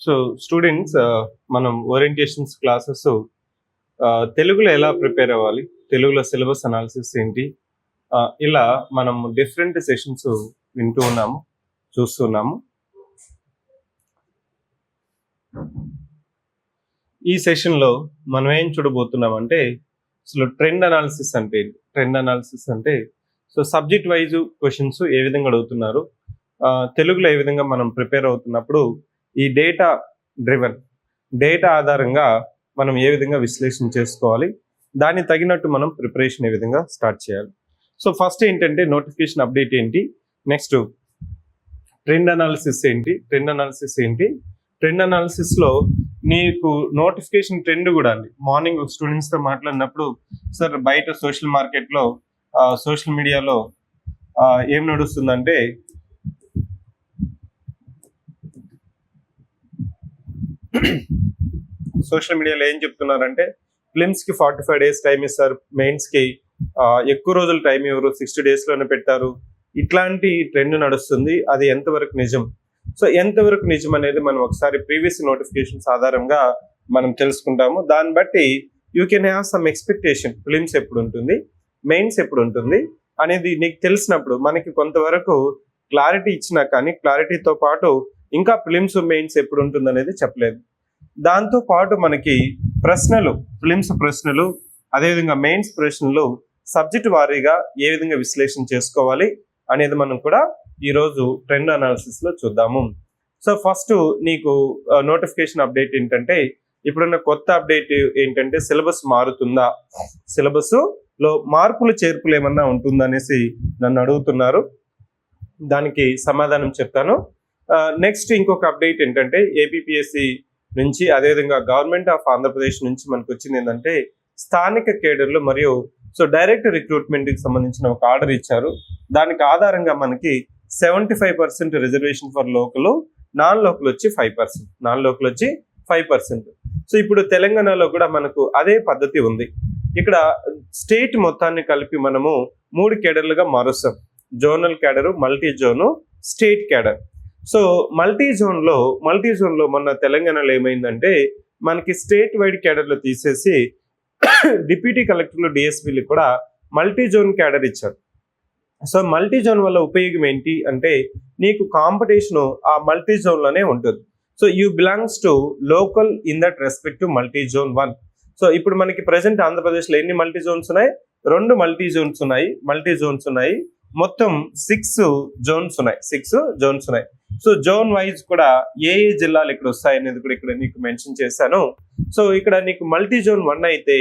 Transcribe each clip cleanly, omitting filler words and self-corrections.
So students మనం orientations classes తెలుగులో ఎలా ప్రిపేర్ అవ్వాలి, తెలుగులో సిలబస్ అనాలిసిస్ ఏంటి, ఇలా మనం డిఫరెంట్ సెషన్స్ వింటూ ఉన్నాము, చూస్తున్నాము. ఈ సెషన్లో మనం ఏం చూడబోతున్నాం అంటే అసలు ట్రెండ్ అనాలిసిస్ అంటే ఏంటి. ట్రెండ్ అనాలిసిస్ అంటే సో సబ్జెక్ట్ వైజ్ క్వశ్చన్స్ ఏ విధంగా అడుగుతున్నారు, తెలుగులో ఏ విధంగా మనం ప్రిపేర్ అవుతున్నప్పుడు ఈ డేటా ఆధారంగా మనం ఏ విధంగా విశ్లేషణ చేసుకోవాలి, దానికి తగినట్టు మనం ప్రిపరేషన్ ఏ విధంగా స్టార్ట్ చేయాలి. సో ఫస్ట్ ఏంటంటే నోటిఫికేషన్ అప్డేట్ ఏంటి, నెక్స్ట్ ట్రెండ్ అనాలిసిస్ ఏంటి. ట్రెండ్ అనాలిసిస్లో నీకు నోటిఫికేషన్ ట్రెండ్ కూడా అండి. మార్నింగ్ స్టూడెంట్స్తో మాట్లాడినప్పుడు సార్ బయట సోషల్ మార్కెట్లో సోషల్ మీడియాలో ఏం నడుస్తుందంటే సోషల్ మీడియాలో ఏం చెప్తున్నారంటే ఫిలిమ్స్కి 45 days టైం ఇస్తారు, మెయిన్స్కి ఎక్కువ రోజులు టైం ఇవ్వరు, 60 daysలోనే పెట్టారు. ఇట్లాంటి ట్రెండ్ నడుస్తుంది. అది ఎంతవరకు నిజం? సో ఎంతవరకు నిజం అనేది మనం ఒకసారి ప్రీవియస్ నోటిఫికేషన్స్ ఆధారంగా మనం తెలుసుకుంటాము. దాన్ని బట్టి you can have some expectation. Films ఎప్పుడు ఉంటుంది, మెయిన్స్ ఎప్పుడు ఉంటుంది అనేది నీకు తెలిసినప్పుడు మనకి కొంతవరకు క్లారిటీ ఇచ్చినా కానీ క్లారిటీతో పాటు ఇంకా ఫిలిమ్స్ మెయిన్స్ ఎప్పుడు ఉంటుంది అనేది చెప్పలేదు. దాంతో పాటు మనకి ఫిలిమ్స్ ప్రశ్నలు, అదేవిధంగా మెయిన్స్ ప్రశ్నలు సబ్జెక్ట్ వారీగా ఏ విధంగా విశ్లేషణ చేసుకోవాలి అనేది మనం కూడా ఈరోజు ట్రెండ్ అనాలిసిస్లో చూద్దాము. సో ఫస్ట్ నీకు నోటిఫికేషన్ అప్డేట్ ఏంటంటే ఇప్పుడున్న కొత్త అప్డేట్ ఏంటంటే సిలబస్ మారుతుందా, సిలబస్లో మార్పులు చేర్పులు ఏమన్నా ఉంటుందా అనేసి నన్ను అడుగుతున్నారు. దానికి సమాధానం చెప్తాను. నెక్స్ట్ ఇంకొక అప్డేట్ ఏంటంటే ఏపీపీఎస్సి నుంచి, అదేవిధంగా గవర్నమెంట్ ఆఫ్ ఆంధ్రప్రదేశ్ నుంచి మనకు వచ్చింది ఏంటంటే స్థానిక కేడర్లు మరియు సో డైరెక్ట్ రిక్రూట్మెంట్కి సంబంధించిన ఒక ఆర్డర్ ఇచ్చారు. దానికి ఆధారంగా మనకి 75% reservation for local, non local వచ్చి 5%. సో ఇప్పుడు తెలంగాణలో కూడా మనకు అదే పద్ధతి ఉంది. ఇక్కడ స్టేట్ మొత్తాన్ని కలిపి మనము 3 కేడర్లుగా మారుస్తాం. Zonal cadre, multi zone, state cadre. So multi జోన్లో మొన్న తెలంగాణలో ఏమైందంటే మనకి స్టేట్ వైడ్ కేడర్లు తీసేసి డిప్యూటీ కలెక్టర్లు, డిఎస్పీలు కూడా మల్టీ జోన్ కేడర్ ఇచ్చారు. సో మల్టీ జోన్ వల్ల ఉపయోగం ఏంటి అంటే నీకు కాంపిటీషన్ ఆ మల్టీ జోన్లోనే ఉంటుంది. So you belongs to local in that respect to multi zone 1. So ఇప్పుడు మనకి ప్రజెంట్ ఆంధ్రప్రదేశ్లో ఎన్ని మల్టీ జోన్స్ ఉన్నాయి? 2 మల్టీ జోన్స్ ఉన్నాయి. మొత్తం 6 జోన్స్ ఉన్నాయి. సో జోన్ వైజ్ కూడా ఏ జిల్లాలు ఇక్కడ వస్తాయి అనేది కూడా ఇక్కడ నీకు మెన్షన్ చేశాను. సో ఇక్కడ నీకు మల్టీ జోన్ 1 అయితే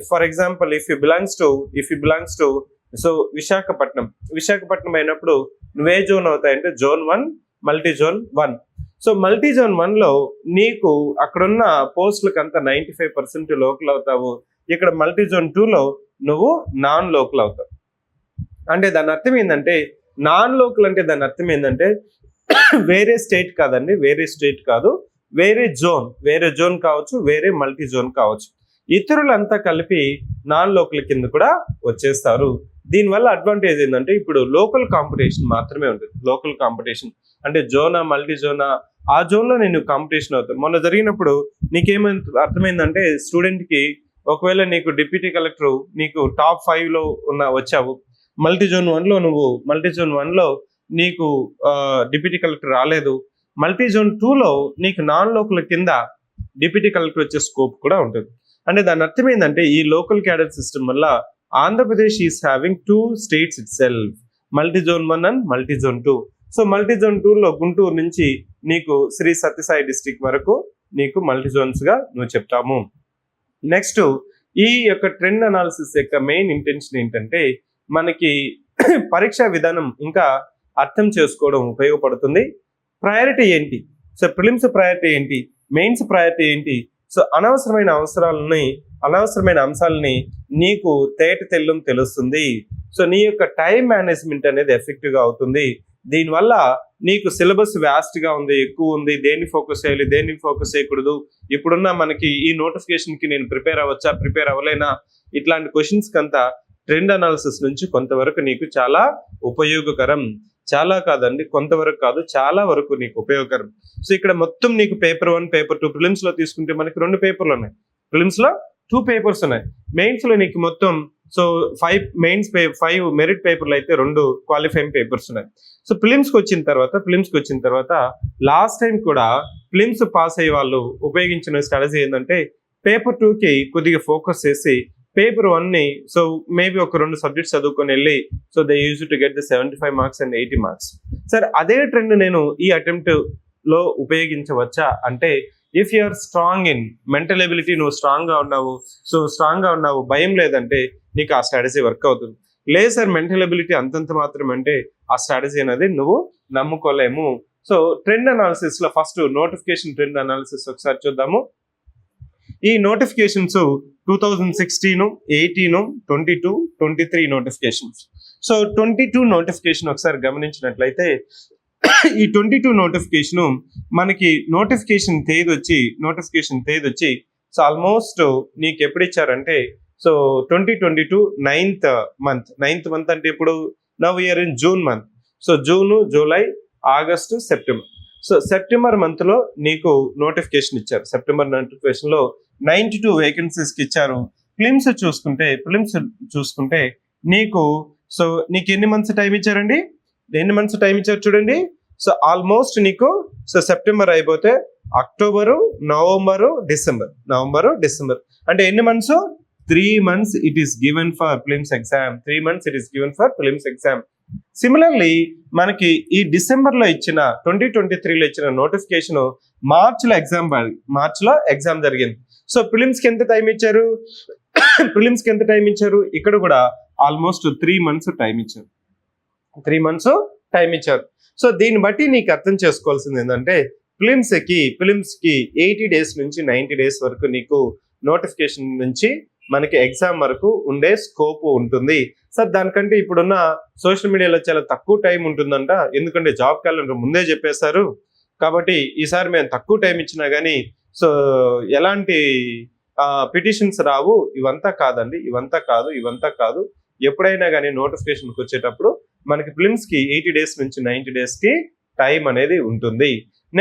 for example if you belongs to so Visakhapatnam అయినప్పుడు నువ్వే జోన్ అవుతాయంటే zone 1, multi zone 1. So multi zone 1లో నీకు అక్కడున్న పోస్టులకు అంతా 95% లోకల్ అవుతావు. ఇక్కడ మల్టీ జోన్ 2లో నువ్వు నాన్ లోకల్ అవుతావు. అంటే దాని అర్థం ఏంటంటే నాన్ లోకల్ అంటే దాని అర్థం ఏంటంటే వేరే స్టేట్ కాదు, వేరే జోన్ కావచ్చు, వేరే మల్టీ జోన్ కావచ్చు. ఇతరులంతా కలిపి నాన్ లోకల్ కింద కూడా వచ్చేస్తారు. దీనివల్ల అడ్వాంటేజ్ ఏంటంటే ఇప్పుడు లోకల్ కాంపిటీషన్ మాత్రమే ఉంటుంది. లోకల్ కాంపిటీషన్ అంటే జోనా, మల్టీ జోనా, ఆ జోన్లో నేను కాంపిటీషన్ అవుతాను. మొన్న జరిగినప్పుడు నీకేమైనా అర్థమైందంటే స్టూడెంట్కి ఒకవేళ నీకు డిప్యూటీ కలెక్టర్ నీకు టాప్ 5లో వచ్చావు, మల్టీ జోన్ 1లో నీకు డిప్యూటీ కలెక్టర్ రాలేదు, మల్టీ జోన్ 2లో నీకు నాన్ లోకల్ కింద డిప్యూటీ కలెక్టర్ వచ్చే స్కోప్ కూడా ఉంటుంది. అంటే దాని అర్థం ఏంటంటే ఈ లోకల్ క్యాడర్ సిస్టమ్ వల్ల Andhra Pradesh is having 2 states it self, multi zone 1 and multi zone 2. So multi zone 2లో గుంటూరు నుంచి నీకు శ్రీ సత్యసాయి డిస్ట్రిక్ట్ వరకు నీకు మల్టీ జోన్స్గా నువ్వు చెప్తాము. నెక్స్ట్ ఈ యొక్క ట్రెండ్ అనాలిసిస్ యొక్క మెయిన్ ఇంటెన్షన్ ఏంటంటే మనకి పరీక్షా విధానం ఇంకా అర్థం చేసుకోవడం ఉపయోగపడుతుంది. ప్రయారిటీ ఏంటి, సో ప్రిలిమ్స్ ప్రయారిటీ ఏంటి, మెయిన్స్ ప్రయారిటీ ఏంటి, సో అనవసరమైన అంశాలని నీకు తెల్లం తెలుస్తుంది. సో నీ యొక్క టైం మేనేజ్మెంట్ అనేది ఎఫెక్టివ్గా అవుతుంది. దీనివల్ల నీకు సిలబస్ వ్యాస్ట్గా ఉంది, ఎక్కువ ఉంది, దేన్ని ఫోకస్ చేయాలి, దేన్ని ఫోకస్ చేయకూడదు, ఇప్పుడున్న మనకి ఈ నోటిఫికేషన్కి నేను ప్రిపేర్ అవ్వలేనా, ఇట్లాంటి క్వశ్చన్స్ కంతా ట్రెండ్ అనాలిసిస్ నుంచి కొంతవరకు నీకు చాలా ఉపయోగకరం. చాలా కాదండి, కొంతవరకు కాదు, చాలా వరకు నీకు ఉపయోగకరం. సో ఇక్కడ మొత్తం నీకు పేపర్ 1, పేపర్ 2 ప్రిలిమ్స్ లో తీసుకుంటే మనకి 2 పేపర్లు ఉన్నాయి, ప్రిలిమ్స్ లో 2 పేపర్స్ ఉన్నాయి, మెయిన్స్ లో నీకు మొత్తం సో 5 మెరిట్ పేపర్లు అయితే 2 క్వాలిఫైయింగ్ పేపర్స్ ఉన్నాయి. సో ప్రిలిమ్స్ కి వచ్చిన తర్వాత లాస్ట్ టైం కూడా ప్రిలిమ్స్ పాస్ అయ్యే వాళ్ళు ఉపయోగించిన స్ట్రాటజీ ఏంటంటే పేపర్ 2 కి కొద్దిగా ఫోకస్ చేసి పేపర్ 1 ని సో మేబీ ఒక 2 సబ్జెక్ట్స్ చదువుకొని వెళ్ళి so they use to get the 75 marks and 80 marks. Sir అదే ట్రెండ్ నేను ఈ అటెంప్ట్ లో ఉపయోగించవచ్చా అంటే, if you are strong in mental ability, నువ్వు స్ట్రాంగ్ గా ఉన్నావు, భయం లేదంటే నీకు ఆ స్ట్రాటజీ వర్క్ అవుతుంది. లేదు సార్ మెంటల్ ఎబిలిటీ అంతంత మాత్రం అంటే ఆ స్ట్రాటజీ అనేది నువ్వు నమ్ముకోలేము. సో ట్రెండ్ అనాలిసిస్ లో ఫస్ట్ నోటిఫికేషన్ ట్రెండ్ అనాలిసిస్ ఒకసారి చూద్దాము. ఈ నోటిఫికేషన్స్ 2016, 18, 22, 23 నోటిఫికేషన్స్. సో 22 నోటిఫికేషన్ ఒకసారి గమనించినట్లయితే ఈ 22 నోటిఫికేషన్ మనకి నోటిఫికేషన్ తేదీ వచ్చి సో ఆల్మోస్ట్ నీకు ఎప్పుడు ఇచ్చారంటే సో 2022 9th మంత్ అంటే ఇప్పుడు now year in June month. So June, July, August, September. So September month లో నీకు నోటిఫికేషన్ ఇచ్చారు. సెప్టెంబర్ నోటిఫికేషన్ లో 92 వేకెన్సీస్ కి ఇచ్చారు. ప్రిలిమ్స్ చూసుకుంటే నీకు సో నీకు ఎన్ని మంత్స్ టైం ఇచ్చారండి, చూడండి. సో ఆల్మోస్ట్ నీకు సో సెప్టెంబర్ అయిపోతే అక్టోబరు, నవంబరు, డిసెంబర్ అంటే ఎన్ని months? 3 months it is given for prelims exam. 3 months it is given for prelims exam. Similarly మనకి ఈ డిసెంబర్ లో ఇచ్చిన 2023 లో ఇచ్చిన నోటిఫికేషన్ మార్చ్ లో ఎగ్జామ్ జరిగింది. సో ప్రిలిమ్స్ కి ఎంత టైం ఇచ్చారు? ఇక్కడ కూడా ఆల్మోస్ట్ 3 months టైం ఇచ్చారు. సో దీన్ని బట్టి నీకు అర్థం చేసుకోవాల్సింది ఏంటంటే ప్రిలిమ్స్ కి 80 days నుంచి 90 days వరకు నీకు నోటిఫికేషన్ నుంచి మనకి ఎగ్జామ్ వరకు ఉండే స్కోప్ ఉంటుంది. సార్ దానికంటే ఇప్పుడున్న సోషల్ మీడియాలో చాలా తక్కువ టైం ఉంటుందంట, ఎందుకంటే జాబ్ క్యాలెండర్ ముందే చెప్పేశారు కాబట్టి ఈసారి మేము తక్కువ టైం ఇచ్చినా కానీ సో ఎలాంటి పిటిషన్స్ రావు. ఇవంతా కాదు. ఎప్పుడైనా కానీ నోటిఫికేషన్కి వచ్చేటప్పుడు మనకి ప్రిలిమ్స్ కి 80 days నుంచి 90 days కి టైం అనేది ఉంటుంది.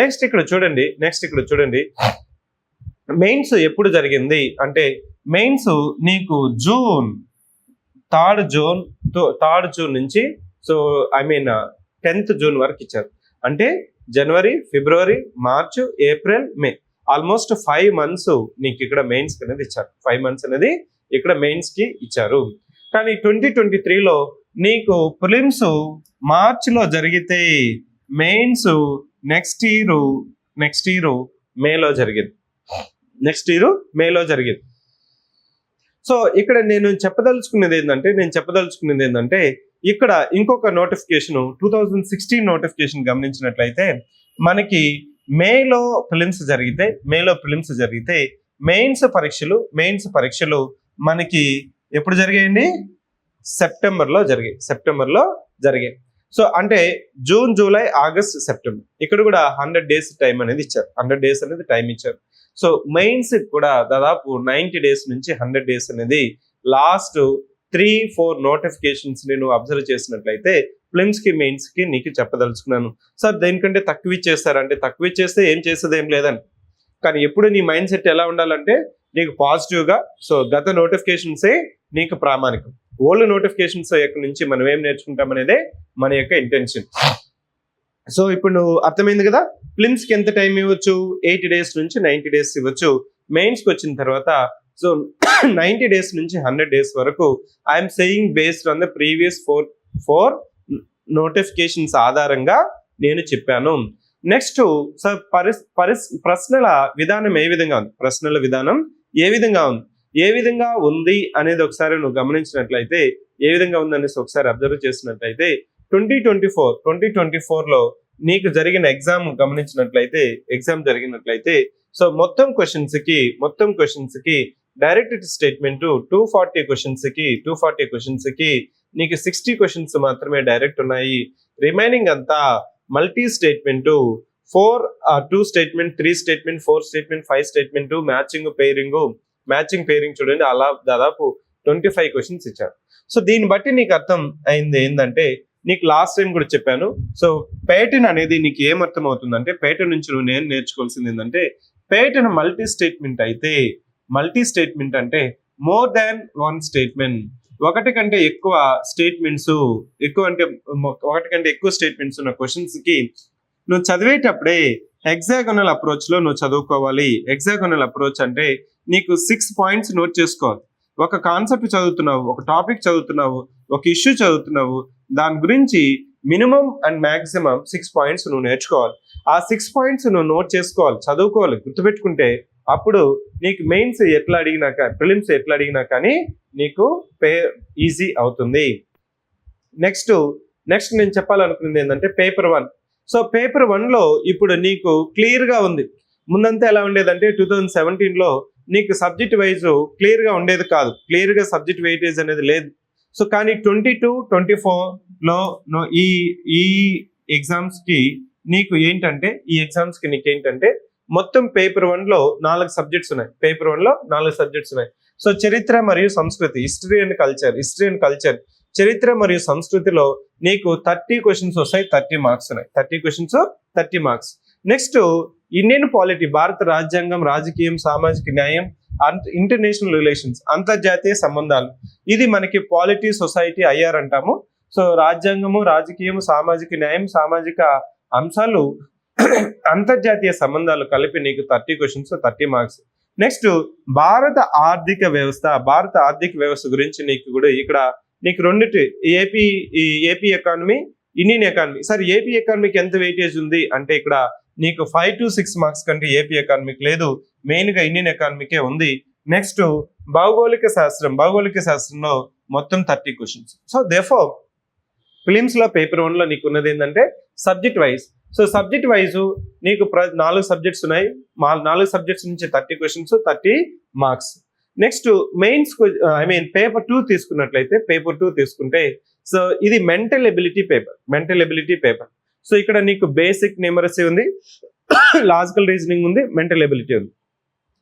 నెక్స్ట్ ఇక్కడ చూడండి మెయిన్స్ ఎప్పుడు జరిగింది అంటే మెయిన్స్ నీకు థర్డ్ జూన్ నుంచి సో 10th June వరకు ఇచ్చారు. అంటే జనవరి, ఫిబ్రవరి, మార్చ్, ఏప్రిల్, మే ఆల్మోస్ట్ 5 months నీకు ఇక్కడ మెయిన్స్ అనేది ఇచ్చారు. 5 months అనేది ఇక్కడ మెయిన్స్ కి ఇచ్చారు. కానీ 2023లో నీకు ప్రిలిమ్స్ మార్చ్ లో జరిగితే మెయిన్స్ నెక్స్ట్ ఇయర్ మేలో జరిగింది. సో ఇక్కడ నేను చెప్పదలుచుకునేది ఏంటంటే ఇక్కడ ఇంకొక నోటిఫికేషన్ 2016 నోటిఫికేషన్ గమనించినట్లయితే మనకి మేలో ప్రిలిమ్స్ జరిగితే మెయిన్స్ పరీక్షలు మనకి ఎప్పుడు జరిగాయండి? సెప్టెంబర్ లో జరిగాయి. సో అంటే జూన్, జూలై, ఆగస్ట్, సెప్టెంబర్ ఇక్కడ కూడా 100 days టైం అనేది ఇచ్చారు. 100 days అనేది టైం ఇచ్చారు. సో మెయిన్స్ కూడా దాదాపు 90 days నుంచి 100 days అనేది లాస్ట్ 3-4 నోటిఫికేషన్స్ నేను అబ్జర్వ్ చేసినట్లయితే ప్రిలిమ్స్ కి మెయిన్స్ కి నీకు చెప్పదలుచుకున్నాను. సార్ దేనికంటే తక్కువ ఇచ్చేస్తారంటే తక్కువ ఇచ్చేస్తే ఏం చేసేది ఏం లేదని, కానీ ఎప్పుడు నీ మైండ్ సెట్ ఎలా ఉండాలంటే నీకు పాజిటివ్ గా సో గత నోటిఫికేషన్సే నీకు ప్రామాణికం. ఓల్డ్ నోటిఫికేషన్స్ యొక్క నుంచి మనం ఏం నేర్చుకుంటాం అనేదే మన యొక్క ఇంటెన్షన్. సో ఇప్పుడు నువ్వు అర్థమైంది కదా, ప్రిలిమ్స్ కి ఎంత టైం ఇవ్వచ్చు? 80 days నుంచి 90 days ఇవ్వచ్చు. మెయిన్స్ కి వచ్చిన తర్వాత సో 90 days నుంచి 100 days వరకు I'm saying based on the previous four notifications ఆధారంగా నేను చెప్పాను. నెక్స్ట్ సార్ ప్రశ్నల విధానం ఏ విధంగా ఉంది అనేది ఒకసారి నువ్వు గమనించినట్లయితే, ఏ విధంగా ఉంది అనేసి ఒకసారి అబ్జర్వ్ చేసినట్లయితే 2024 లో నీకు జరిగిన ఎగ్జామ్ జరిగినట్లయితే సో మొత్తం క్వశ్చన్స్ కి డైరెక్ట్ స్టేట్మెంట్ 240 క్వశ్చన్స్ కి నీకు 60 క్వశ్చన్స్ మాత్రమే డైరెక్ట్ ఉన్నాయి. రిమైనింగ్ అంతా multi statement 2 statement, 3 statement, 4 statement, 5 statement, matching pairing చూడండి, అలా దాదాపు 25 క్వశ్చన్స్ ఇచ్చారు. సో దీన్ని బట్టి నీకు అర్థం అయింది ఏంటంటే నీకు లాస్ట్ టైం కూడా చెప్పాను. సో ప్యాటర్న్ అనేది నీకు ఏమర్థం అవుతుందంటే, ప్యాటర్న్ నుంచి నువ్వు నేను నేర్చుకోవాల్సింది ఏంటంటే, ప్యాటర్న్ మల్టీ స్టేట్మెంట్ అయితే, మల్టీ స్టేట్మెంట్ అంటే మోర్ దాన్ వన్ స్టేట్మెంట్, ఒకటి కంటే ఎక్కువ స్టేట్మెంట్స్, ఎక్కువ అంటే ఒకటి కంటే ఎక్కువ స్టేట్మెంట్స్ ఉన్న క్వశ్చన్స్ కి నువ్వు చదివేటప్పుడే హెక్సాగోనల్ అప్రోచ్ లో నువ్వు చదువుకోవాలి. హెక్సాగోనల్ అప్రోచ్ అంటే నీకు 6 పాయింట్స్ నోట్ చేసుకోవాలి. ఒక కాన్సెప్ట్ చదువుతున్నావు, ఒక టాపిక్ చదువుతున్నావు, ఒక ఇష్యూ చదువుతున్నావు, దాని గురించి మినిమం అండ్ మాక్సిమం 6 పాయింట్స్ నువ్వు నేర్చుకోవాలి. ఆ 6 పాయింట్స్ నువ్వు నోట్ చేసుకోవాలి, చదువుకోవాలి, గుర్తుపెట్టుకుంటే అప్పుడు నీకు మెయిన్స్ ఎట్లా అడిగినా ప్రిలిమ్స్ ఎట్లా అడిగినా కానీ నీకు ఈజీ అవుతుంది. నెక్స్ట్ నేను చెప్పాలనుకున్నది ఏంటంటే పేపర్ 1. సో పేపర్ 1లో ఇప్పుడు నీకు క్లియర్ గా ఉంది. ముందంతా ఎలా ఉండేదంటే 2017లో నీకు సబ్జెక్ట్ వైజ్ క్లియర్ గా ఉండేది కాదు, క్లియర్ గా సబ్జెక్ట్ వెయిటేజ్ అనేది లేదు. సో కానీ 22-24లో ఈ ఎగ్జామ్స్ కి నీకు ఏంటంటే, మొత్తం పేపర్ 1లో 4 సబ్జెక్ట్స్ ఉన్నాయి. పేపర్ 1లో 4 సబ్జెక్ట్స్ ఉన్నాయి. సో చరిత్ర మరియు సంస్కృతి, హిస్టరీ అండ్ కల్చర్, చరిత్ర మరియు సంస్కృతిలో నీకు 30 క్వశ్చన్స్ వస్తాయి, 30 మార్క్స్ ఉన్నాయి. 30 questions 30 marks. Next Indian polity, భారత రాజ్యాంగం, రాజకీయం, సామాజిక న్యాయం, ఇంటర్నేషనల్ రిలేషన్స్, అంతర్జాతీయ సంబంధాలు. ఇది మనకి పాలిటీ, సొసైటీ, ఐఆర్ అంటాము. సో రాజ్యాంగము, రాజకీయము, సామాజిక న్యాయం, సామాజిక అంశాలు, అంతర్జాతీయ సంబంధాలు కలిపి నీకు 30 క్వశ్చన్స్ 30 మార్క్స్. నెక్స్ట్ భారత ఆర్థిక వ్యవస్థ గురించి నీకు కూడా ఇక్కడ నీకు రెండిటి, AP economy, Indian economy. Sir AP ఎకానమీకి ఎంత వెయిటేజ్ ఉంది అంటే ఇక్కడ నీకు 5 to 6 మార్క్స్ కంటే ఏపీ ఎకానమీకి లేదు, మెయిన్ గా ఇండియన్ ఎకానమీకే ఉంది. నెక్స్ట్ భౌగోళిక శాస్త్రంలో మొత్తం 30 క్వశ్చన్స్. సో దేర్ఫోర్ ఫిలిమ్స్ లో పేపర్ 1లో నీకు ఉన్నది ఏంటంటే subject wise. So subject wise నీకు 4 సబ్జెక్ట్స్ ఉన్నాయి. 4 సబ్జెక్ట్స్ నుంచి 30 questions 30 marks. Next mains paper 2 తీసుకున్నట్లయితే, పేపర్ 2 తీసుకుంటే సో ఇది మెంటల్ ఎబిలిటీ పేపర్. సో ఇక్కడ నీకు బేసిక్ న్యూమరసీ ఉంది, లాజికల్ రీజనింగ్ ఉంది, మెంటల్ ఎబిలిటీ ఉంది.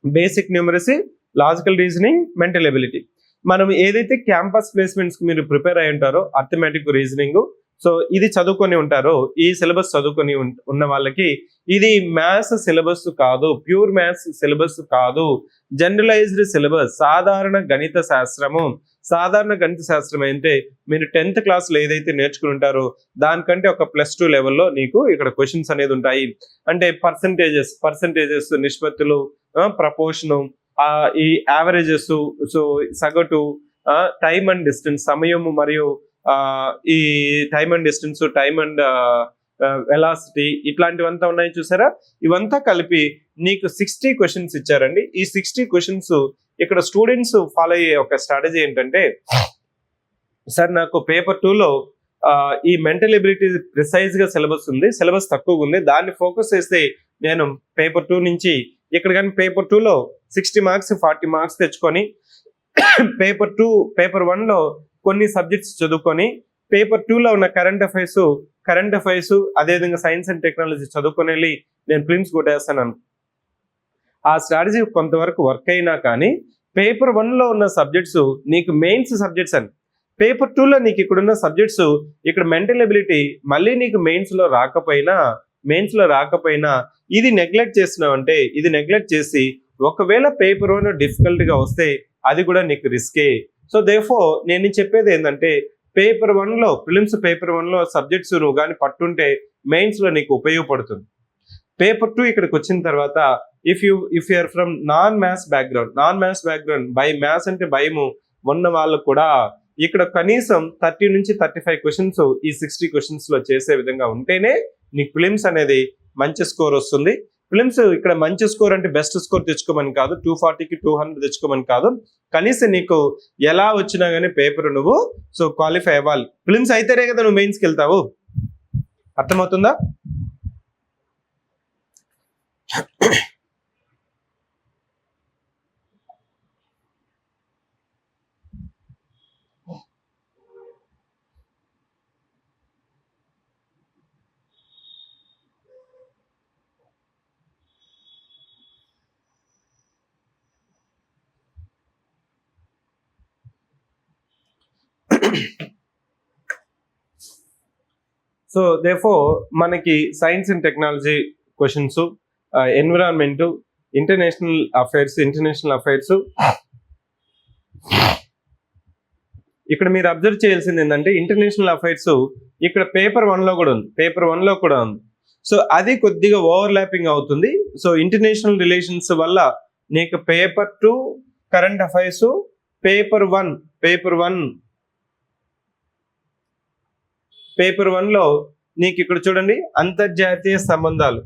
Basic numeracy, logical reasoning, mental ability. మనం ఏదైతే క్యాంపస్ ప్లేస్మెంట్స్ కి మీరు ప్రిపేర్ అయి ఉంటారో, అర్థమెటిక్, రీజనింగ్, సో ఇది చదువుకొని ఉంటారో, ఈ సిలబస్ చదువుకొని ఉన్న వాళ్ళకి ఇది మ్యాథ్స్ సిలబస్ కాదు, ప్యూర్ మ్యాథ్స్ సిలబస్ కాదు, జనరలైజ్డ్ సిలబస్, సాధారణ గణిత శాస్త్రం అంటే మీరు 10th క్లాస్లో ఏదైతే నేర్చుకుని ఉంటారో దానికంటే ఒక +2 లెవెల్లో నీకు ఇక్కడ క్వశ్చన్స్ అనేది ఉంటాయి. అంటే పర్సంటేజెస్, నిష్పత్తులు, ప్రపోర్షను, ఈ యావరేజెస్, సో సగటు, టైమ్ అండ్ డిస్టెన్స్, సమయము మరియు ఈ time and distance, time and velocity, ఇట్లాంటివంతా ఉన్నాయి చూసారా. ఇవంతా కలిపి నీకు 60 క్వశ్చన్స్ ఇచ్చారండి. ఈ 60 క్వశ్చన్స్ ఇక్కడ స్టూడెంట్స్ ఫాలో అయ్యే ఒక స్ట్రాటజీ ఏంటంటే, సార్ నాకు పేపర్ 2లో ఈ మెంటల్ ఎబిలిటీ ప్రిసైజ్ గా సిలబస్ తక్కువగా ఉంది, దాన్ని ఫోకస్ చేస్తే నేను పేపర్ 2 నుంచి ఇక్కడ కానీ పేపర్ 2లో 60 మార్క్స్ 40 మార్క్స్ తెచ్చుకొని, పేపర్ 1లో కొన్ని సబ్జెక్ట్స్ చదువుకొని, పేపర్ 2లో ఉన్న కరెంట్ అఫైర్స్ అదేవిధంగా సైన్స్ అండ్ టెక్నాలజీ చదువుకొని వెళ్ళి నేను ప్రిలిమ్స్ కొట్టేస్తాను. ఆ స్ట్రాటజీ కొంతవరకు వర్క్ అయినా కానీ పేపర్ 1లో ఉన్న సబ్జెక్ట్స్ నీకు మెయిన్స్ సబ్జెక్ట్స్ అని, పేపర్ 2లో నీకు ఇక్కడున్న సబ్జెక్ట్స్, ఇక్కడ మెంటల్ ఎబిలిటీ మళ్ళీ నీకు మెయిన్స్ లో రాకపోయినా ఇది నెగ్లెక్ట్ చేస్తున్నావు అంటే, ఇది నెగ్లెక్ట్ చేసి ఒకవేళ పేపర్ 1 డిఫికల్ట్ గా వస్తే అది కూడా నీకు రిస్కే. సో దేర్ఫోర్ నేను చెప్పేది ఏంటంటే, పేపర్ 1లో ప్రిలిమ్స్ పేపర్ 1లో సబ్జెక్ట్స్ నువ్వు కానీ పట్టుంటే మెయిన్స్ లో నీకు ఉపయోగపడుతుంది. పేపర్ 2 ఇక్కడికి వచ్చిన తర్వాత if you are from non maths background, by maths అంటే భయము ఉన్న వాళ్ళు కూడా ఇక్కడ కనీసం 30 నుంచి 35 క్వశ్చన్స్ ఈ 60 క్వశ్చన్స్ లో చేసే విధంగా ఉంటేనే నీకు ప్రిలిమ్స్ అనేది మంచి స్కోర్ వస్తుంది. ప్రిలిమ్స్ ఇక్కడ మంచి స్కోర్ అంటే బెస్ట్ స్కోర్ తెచ్చుకోమని కాదు, 240కి 200 తెచ్చుకోమని కాదు, కనీసం నీకు ఎలా వచ్చినా గానీ పేపర్ నువ్వు సో క్వాలిఫై అవ్వాలి. ప్రిలిమ్స్ అయితేనే కదా నువ్వు మెయిన్స్కి వెళ్తావు, అర్థమవుతుందా? సో దేర్ఫోర్ మనకి science and technology questions, environment, international affairs ఇక్కడ మీరు అబ్జర్వ్ చేయాల్సింది ఏంటంటే ఇంటర్నేషనల్ అఫైర్స్ ఇక్కడ పేపర్ 1లో కూడా ఉంది. సో అది కొద్దిగా ఓవర్లాపింగ్ అవుతుంది. సో ఇంటర్నేషనల్ రిలేషన్స్ వల్ల నీకు పేపర్ 2 కరెంట్ అఫైర్స్, పేపర్ 1లో నీకు ఇక్కడ చూడండి అంతర్జాతీయ సంబంధాలు,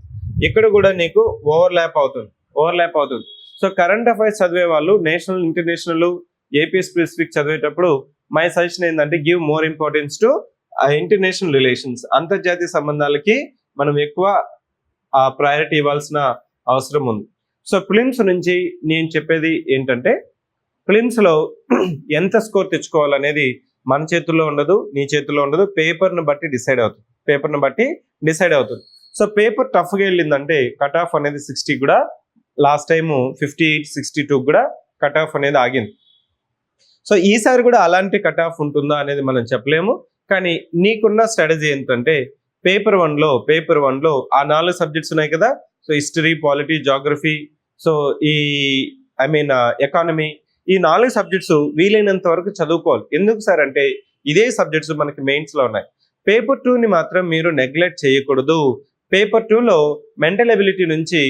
ఇక్కడ కూడా నీకు ఓవర్లాప్ అవుతుంది. సో కరెంట్ అఫైర్స్ చదివే వాళ్ళు నేషనల్, ఇంటర్నేషనల్, ఏపీ స్పెసిఫిక్ చదివేటప్పుడు మై సజెషన్ ఏంటంటే give more importance to international relations. అంతర్జాతీయ సంబంధాలకి మనం ఎక్కువ ప్రయారిటీ ఇవ్వాల్సిన అవసరం ఉంది. సో ప్రిలిమ్స్ నుంచి నేను చెప్పేది ఏంటంటే ప్రిలిమ్స్లో ఎంత స్కోర్ తెచ్చుకోవాలనేది మన చేతుల్లో ఉండదు, నీ చేతుల్లో ఉండదు. పేపర్ను బట్టి డిసైడ్ అవుతుంది. సో పేపర్ టఫ్గా వెళ్ళిందంటే కట్ ఆఫ్ అనేది 60 కూడా, లాస్ట్ టైం 58, 62 కూడా కట్ ఆఫ్ అనేది ఆగింది. సో ఈసారి కూడా అలాంటి కట్ ఆఫ్ ఉంటుందా అనేది మనం చెప్పలేము. కానీ నీకున్న స్ట్రాటజీ ఏంటంటే పేపర్ 1లో ఆ 4 సబ్జెక్ట్స్ ఉన్నాయి కదా. So history, polity, geography, so economy, ఈ 4 సబ్జెక్ట్స్ వీలైనంత వరకు చదువుకోవాలి. ఎందుకు సార్ అంటే ఇదే సబ్జెక్ట్స్ మనకి మెయిన్స్లో ఉన్నాయి. పేపర్ 2ని మాత్రం మీరు నెగ్లెక్ట్ చేయకూడదు. పేపర్ 2లో మెంటల్ ఎబిలిటీ నుంచి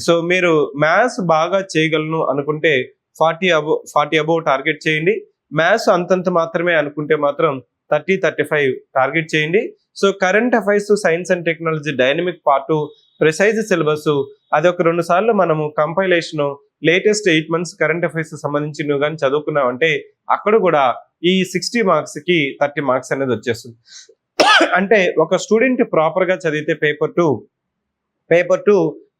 సో మీరు మ్యాథ్స్ బాగా చేయగలను అనుకుంటే 40 అబోవ్ టార్గెట్ చేయండి. మ్యాథ్స్ అంతంత మాత్రమే అనుకుంటే మాత్రం 30-35 టార్గెట్ చేయండి. So current affairs, science and technology, dynamic part, precise syllabus అది ఒక 2 సార్లు మనము compilation latest 8 months current affairs సంబంధించి నువ్వు కానీ చదువుకున్నావంటే అక్కడ కూడా ఈ 60 మార్క్స్కి 30 మార్క్స్ అనేది వచ్చేస్తుంది. అంటే ఒక స్టూడెంట్ ప్రాపర్గా చదివితే పేపర్ 2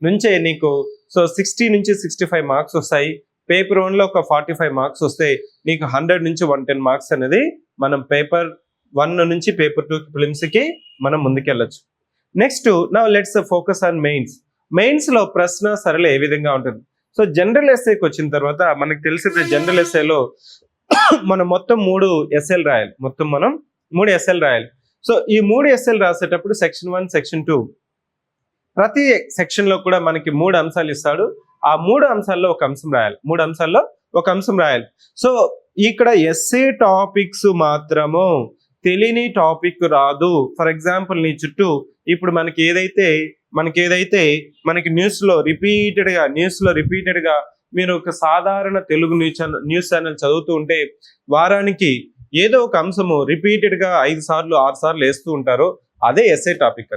నుంచే నీకు సో 60 నుంచి 65 మార్క్స్ వస్తాయి. పేపర్ 1లో ఒక 45 మార్క్స్ వస్తే నీకు 100 నుంచి 110 మార్క్స్ అనేది మనం పేపర్ 1 నుంచి పేపర్ 2 ప్రిలిమ్స్కి మనం ముందుకెళ్ళచ్చు. Next now let's focus on మెయిన్స్లో ప్రశ్న సరళి ఏ విధంగా ఉంటుంది. సో జనరల్ ఎస్ఏకి వచ్చిన తర్వాత మనకు తెలిసింది జనరల్ ఎస్ఏలో మనం మొత్తం 3 ఎస్ఏలు రాయాలి. సో ఈ 3 ఎస్ఏలు రాసేటప్పుడు సెక్షన్ 1, సెక్షన్ 2 ప్రతి సెక్షన్లో కూడా మనకి 3 అంశాలు ఇస్తాడు. ఆ 3 అంశాల్లో ఒక అంశం రాయాలి. సో ఇక్కడ ఎస్ఏ టాపిక్స్ మాత్రము, తెలియని టాపిక్ రాదు. ఫర్ ఎగ్జాంపుల్ నీ చుట్టూ ఇప్పుడు మనకి ఏదైతే న్యూస్లో రిపీటెడ్గా మీరు ఒక సాధారణ తెలుగు న్యూస్ ఛానల్ చదువుతూ ఉంటే వారానికి ఏదో ఒక అంశము రిపీటెడ్గా 5 సార్లు 6 సార్లు వేస్తూ ఉంటారు. అదే ఎస్ఏ టాపిక్.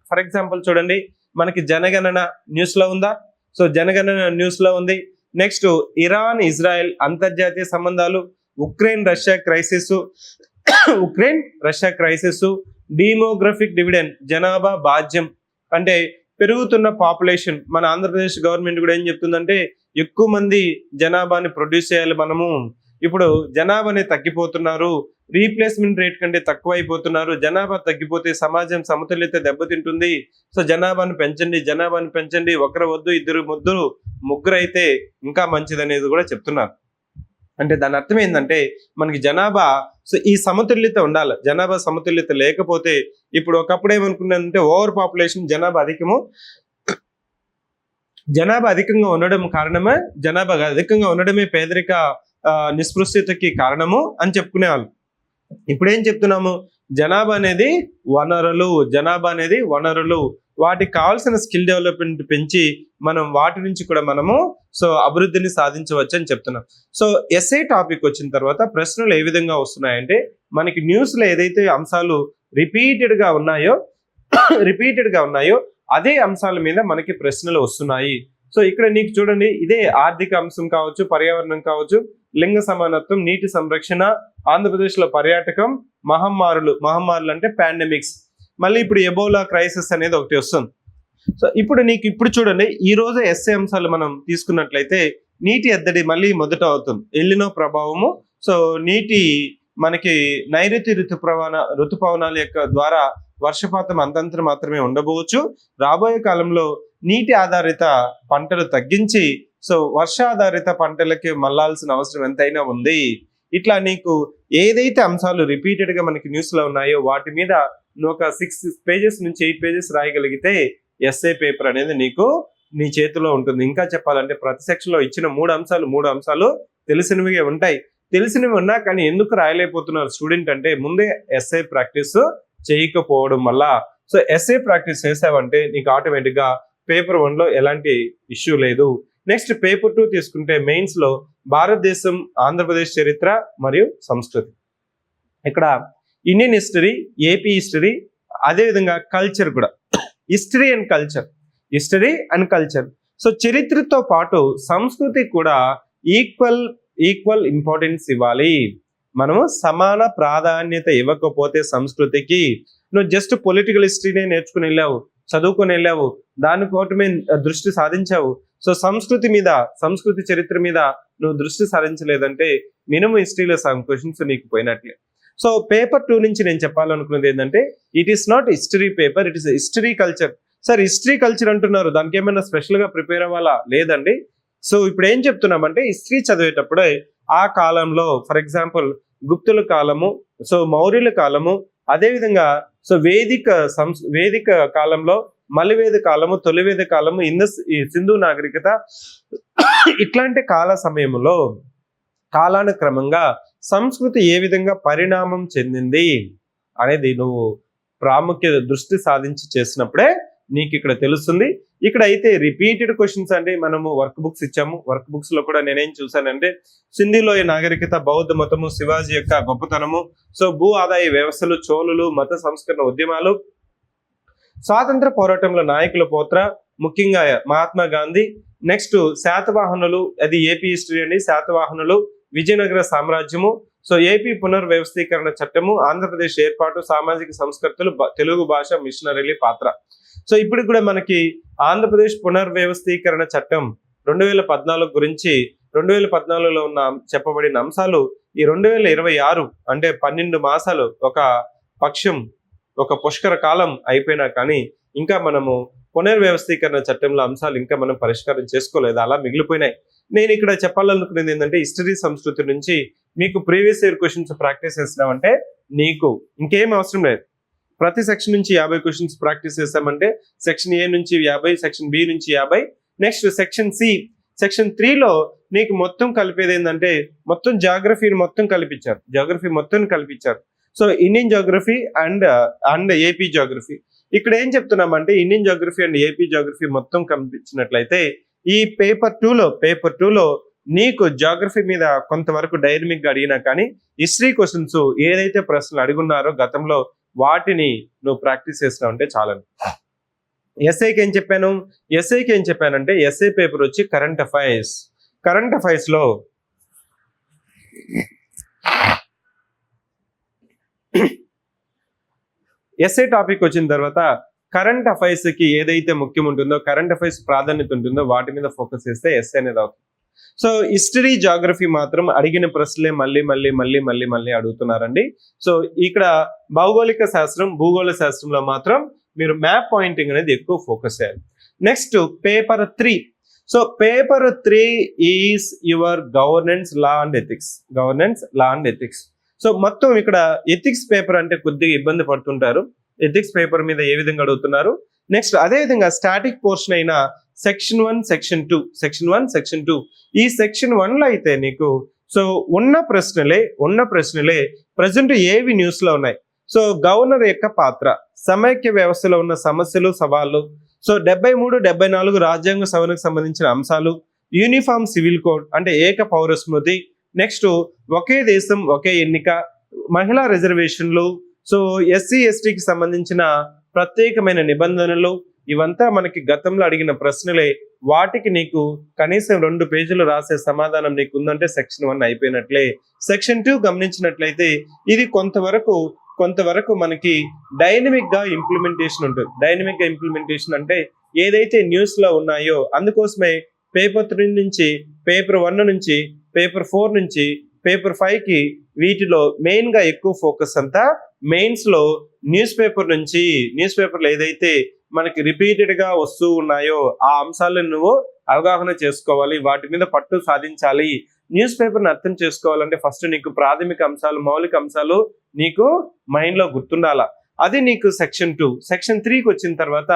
ఫర్ ఎగ్జాంపుల్ చూడండి, మనకి జనగణన న్యూస్లో ఉందా? సో జనగణన న్యూస్లో ఉంది. నెక్స్ట్ ఇరాన్, ఇజ్రాయెల్ అంతర్జాతీయ సంబంధాలు, Ukraine Russia crisis, demographic dividend జనాభా బాధ్యం, అంటే పెరుగుతున్న పాపులేషన్. మన ఆంధ్రప్రదేశ్ గవర్నమెంట్ కూడా ఏం చెప్తుందంటే ఎక్కువ మంది జనాభాని ప్రొడ్యూస్ చేయాలి. మనము ఇప్పుడు జనాభాని తగ్గిపోతున్నారు, రీప్లేస్మెంట్ రేట్ కంటే తక్కువ అయిపోతున్నారు. జనాభా తగ్గిపోతే సమాజం సమతుల్యత దెబ్బతింటుంది. సో జనాభాను పెంచండి, ఒకరు వద్దు, 2 ముద్దులు, 3 అయితే ఇంకా మంచిది అనేది కూడా చెప్తున్నారు. అంటే దాని అర్థం ఏంటంటే మనకి జనాభా సో ఈ సమతుల్యత ఉండాలి. జనాభా సమతుల్యత లేకపోతే ఇప్పుడు ఒకప్పుడు ఏమనుకున్నానంటే ఓవర్ పాపులేషన్, జనాభా అధికంగా ఉండడమే పేదరిక నిస్పృశ్యతకి కారణము అని చెప్పుకునేవాళ్ళు. ఇప్పుడు ఏం చెప్తున్నాము, జనాభా అనేది వనరులు, వాటికి కావాల్సిన స్కిల్ డెవలప్మెంట్ పెంచి మనం వాటి నుంచి కూడా మనము సో అభివృద్ధిని సాధించవచ్చు అని చెప్తున్నాం. సో ఎస్ఏ టాపిక్ వచ్చిన తర్వాత ప్రశ్నలు ఏ విధంగా వస్తున్నాయంటే మనకి న్యూస్లో ఏదైతే అంశాలు రిపీటెడ్గా ఉన్నాయో అదే అంశాల మీద మనకి ప్రశ్నలు వస్తున్నాయి. సో ఇక్కడ నీకు చూడండి, ఇదే ఆర్థిక అంశం కావచ్చు, పర్యావరణం కావచ్చు, లింగ సమానత్వం, నీటి సంరక్షణ, ఆంధ్రప్రదేశ్లో పర్యాటకం, మహమ్మారులు అంటే పాండమిక్స్, మళ్ళీ ఇప్పుడు ఎబోలా క్రైసిస్ అనేది ఒకటి వస్తుంది. సో ఇప్పుడు చూడండి, ఈ రోజు ఎస్ఏ అంశాలు మనం తీసుకున్నట్లయితే నీటి ఎద్దడి మళ్ళీ మొదట అవుతుంది. ఎల్లినో ప్రభావము, సో మనకి నైరుతి ఋతుపవనాల యొక్క ద్వారా వర్షపాతం అంతంత మాత్రమే ఉండబోవచ్చు. రాబోయే కాలంలో నీటి ఆధారిత పంటలు తగ్గించి సో వర్షాధారిత పంటలకి మళ్ళాల్సిన అవసరం ఎంతైనా ఉంది. ఇట్లా నీకు ఏదైతే అంశాలు రిపీటెడ్గా మనకి న్యూస్లో ఉన్నాయో వాటి మీద నువ్వు ఒక 6 పేజెస్ నుంచి 8 పేజెస్ రాయగలిగితే ఎస్ఏ పేపర్ అనేది నీకు నీ చేతిలో ఉంటుంది. ఇంకా చెప్పాలంటే ప్రతి సెక్షన్ లో ఇచ్చిన 3 అంశాలు తెలిసినవి ఉంటాయి. తెలిసినవి ఉన్నా కానీ ఎందుకు రాయలేకపోతున్నారు స్టూడెంట్ అంటే ముందే ఎస్ఏ ప్రాక్టీస్ చేయకపోవడం వల్ల. సో ఎస్ఏ ప్రాక్టీస్ చేసావంటే నీకు ఆటోమేటిక్ గా పేపర్ 1 లో ఎలాంటి ఇష్యూ లేదు. నెక్స్ట్ పేపర్ 2 తీసుకుంటే మెయిన్స్ లో భారతదేశం, ఆంధ్రప్రదేశ్ చరిత్ర మరియు సంస్కృతి. ఇక్కడ ఇండియన్ హిస్టరీ, ఏపీ హిస్టరీ, అదేవిధంగా కల్చర్ కూడా, హిస్టరీ అండ్ కల్చర్. సో చరిత్రతో పాటు సంస్కృతి కూడా ఈక్వల్ ఇంపార్టెన్స్ ఇవ్వాలి. మనము సమాన ప్రాధాన్యత ఇవ్వకపోతే సంస్కృతికి, నువ్వు జస్ట్ పొలిటికల్ హిస్టరీనే నేర్చుకుని వెళ్ళావు, చదువుకొని వెళ్ళావు, దానికోటి మీద దృష్టి సాధించావు. సో సంస్కృతి చరిత్ర మీద నువ్వు దృష్టి సాధించలేదంటే మినిమం హిస్టరీలో సమ్ క్వశ్చన్స్ నీకు పోయినట్లే. సో పేపర్ 2 నుంచి నేను చెప్పాలనుకున్నది ఏంటంటే it is not history paper, it is history culture. Sir history culture అంటున్నారు, దానికి ఏమైనా స్పెషల్ గా ప్రిపేర్ అవ్వాలా? లేదండి. సో ఇప్పుడు ఏం చెప్తున్నామంటే హిస్టరీ చదివేటప్పుడే ఆ కాలంలో ఫర్ ఎగ్జాంపుల్ గుప్తుల కాలము, సో మౌర్యుల కాలము, అదేవిధంగా సో వేదిక కాలంలో మలివేద కాలము, తొలివేద కాలము, సింధు నాగరికత, ఇట్లాంటి కాల సమయంలో కాలానుక్రమంగా సంస్కృతి ఏ విధంగా పరిణామం చెందింది అనేది నువ్వు ప్రాముఖ్యత దృష్టి సాధించి చేసినప్పుడే నీకు ఇక్కడ తెలుస్తుంది. ఇక్కడ అయితే రిపీటెడ్ క్వశ్చన్స్ అంటే మనము వర్క్ బుక్స్ ఇచ్చాము. వర్క్ బుక్స్ లో కూడా నేనేం చూసానంటే సింధులోయ నాగరికత, బౌద్ధ మతము, శివాజీ యొక్క గొప్పతనము, సో భూ ఆదాయ వ్యవస్థలు, చోళులు, మత సంస్కరణ ఉద్యమాలు, స్వాతంత్ర పోరాటంలో నాయకుల పాత్ర, ముఖ్యంగా మహాత్మా గాంధీ, నెక్స్ట్ శాతవాహనులు, అది ఏపీ హిస్టరీ అండి, శాతవాహనులు, విజయనగర సామ్రాజ్యము, సో ఏపీ పునర్వ్యవస్థీకరణ చట్టము, ఆంధ్రప్రదేశ్ ఏర్పాటు, సామాజిక సంస్కృతులు, తెలుగు భాష మిషనరీల పాత్ర. సో ఇప్పుడు కూడా మనకి ఆంధ్రప్రదేశ్ పునర్వ్యవస్థీకరణ చట్టం 2014 గురించి 2014లో ఉన్న చెప్పబడిన అంశాలు ఈ 2026 అంటే 12 మాసాలు ఒక పుష్కర కాలం అయిపోయినా కానీ ఇంకా మనము పునర్వ్యవస్థీకరణ చట్టంలో అంశాలు ఇంకా మనం పరిష్కారం చేసుకోలేదు, అలా మిగిలిపోయినాయి. నేను ఇక్కడ చెప్పాలనుకునేది ఏంటంటే హిస్టరీ సంస్కృతి నుంచి మీకు ప్రీవియస్ ఇయర్ క్వశ్చన్స్ ప్రాక్టీస్ చేసినామంటే నీకు ఇంకేం అవసరం లేదు. ప్రతి సెక్షన్ నుంచి 50 క్వశ్చన్స్ ప్రాక్టీస్ చేసామంటే సెక్షన్ ఏ నుంచి 50, సెక్షన్ బి నుంచి 50, నెక్స్ట్ సెక్షన్ 3లో నీకు మొత్తం కలిపేది ఏంటంటే మొత్తం జాగ్రఫీ మొత్తం కల్పించారు. So Indian geography and AP geography. ఇక్కడ ఏం చెప్తున్నామంటే Indian geography and AP geography మొత్తం కనిపించినట్లయితే ఈ పేపర్ 2లో నీకు జాగ్రఫీ మీద కొంతవరకు డైనమిక్ గా అడిగినా కానీ హిస్టరీ క్వశ్చన్స్ ఏదైతే ప్రశ్నలు అడుగున్నారో గతంలో వాటిని నువ్వు ప్రాక్టీస్ చేసినావు అంటే చాలని. ఎస్ఐకి ఏం చెప్పానంటే ఎస్ఐ పేపర్ వచ్చి కరెంట్ అఫైర్స్ లో ఎస్ఐ టాపిక్ వచ్చిన తర్వాత కరెంట్ అఫైర్స్ కి ఏదైతే ముఖ్యం ఉంటుందో, కరెంట్ అఫైర్స్ ప్రాధాన్యత ఉంటుందో వాటి మీద ఫోకస్ చేస్తే ఎస్ఐ అనేది అవుతుంది. సో హిస్టరీ, జాగ్రఫీ మాత్రం అడిగిన ప్రశ్నలే మళ్ళీ అడుగుతున్నారండి. సో ఇక్కడ భౌగోళిక శాస్త్రం, భూగోళ శాస్త్రంలో మాత్రం మీరు మ్యాప్ పాయింటింగ్ అనేది ఎక్కువ ఫోకస్ చేయాలి. Next paper 3. So paper 3 is your governance, law and ethics. So మొత్తం ఇక్కడ ఎథిక్స్ పేపర్ అంటే కొద్దిగా ఇబ్బంది పడుతుంటారు. ఎథిక్స్ పేపర్ మీద ఏ విధంగా అడుగుతున్నారు. నెక్స్ట్ అదే విధంగా స్టాటిక్ పోర్షన్ అయిన సెక్షన్ 1, సెక్షన్ 2. ఈ సెక్షన్ 1లో అయితే నీకు సో ఉన్న ప్రశ్నలే ప్రజెంట్ ఏవి న్యూస్ లో ఉన్నాయి. సో గవర్నర్ యొక్క పాత్ర, సమైక్య వ్యవస్థలో ఉన్న సమస్యలు, సవాళ్ళు, సో 73, 74 రాజ్యాంగ సవరణకు సంబంధించిన అంశాలు, యూనిఫామ్ సివిల్ కోడ్ అంటే ఏక పౌర స్మృతి, నెక్స్ట్ ఒకే దేశం ఒకే ఎన్నిక, మహిళా రిజర్వేషన్లు, సో ఎస్సీ ఎస్టీకి సంబంధించిన ప్రత్యేకమైన నిబంధనలు, ఇవంతా మనకి గతంలో అడిగిన ప్రశ్నలే. వాటికి నీకు కనీసం 2 పేజీలు రాసే సమాధానం నీకు ఉందంటే సెక్షన్ 1 అయిపోయినట్లే. సెక్షన్ 2 గమనించినట్లయితే ఇది కొంతవరకు మనకి డైనమిక్ గా ఇంప్లిమెంటేషన్ ఉంటుంది. డైనమిక్ గా ఇంప్లిమెంటేషన్ అంటే ఏదైతే న్యూస్ లో ఉన్నాయో అందుకోసమే పేపర్ 3 నుంచి పేపర్ 1 నుంచి పేపర్ 4 నుంచి పేపర్ 5కి వీటిలో మెయిన్ గా ఎక్కువ ఫోకస్ అంతా మెయిన్స్ లో న్యూస్ పేపర్లు ఏదైతే మనకి రిపీటెడ్ గా వస్తూ ఉన్నాయో ఆ అంశాలను నువ్వు అవగాహన చేసుకోవాలి, వాటి మీద పట్టు సాధించాలి. న్యూస్ పేపర్ని అర్థం చేసుకోవాలంటే ఫస్ట్ నీకు ప్రాథమిక అంశాలు, మౌలిక అంశాలు నీకు మైండ్ లో గుర్తుండాలా. అది నీకు సెక్షన్ 2. సెక్షన్ 3కి వచ్చిన తర్వాత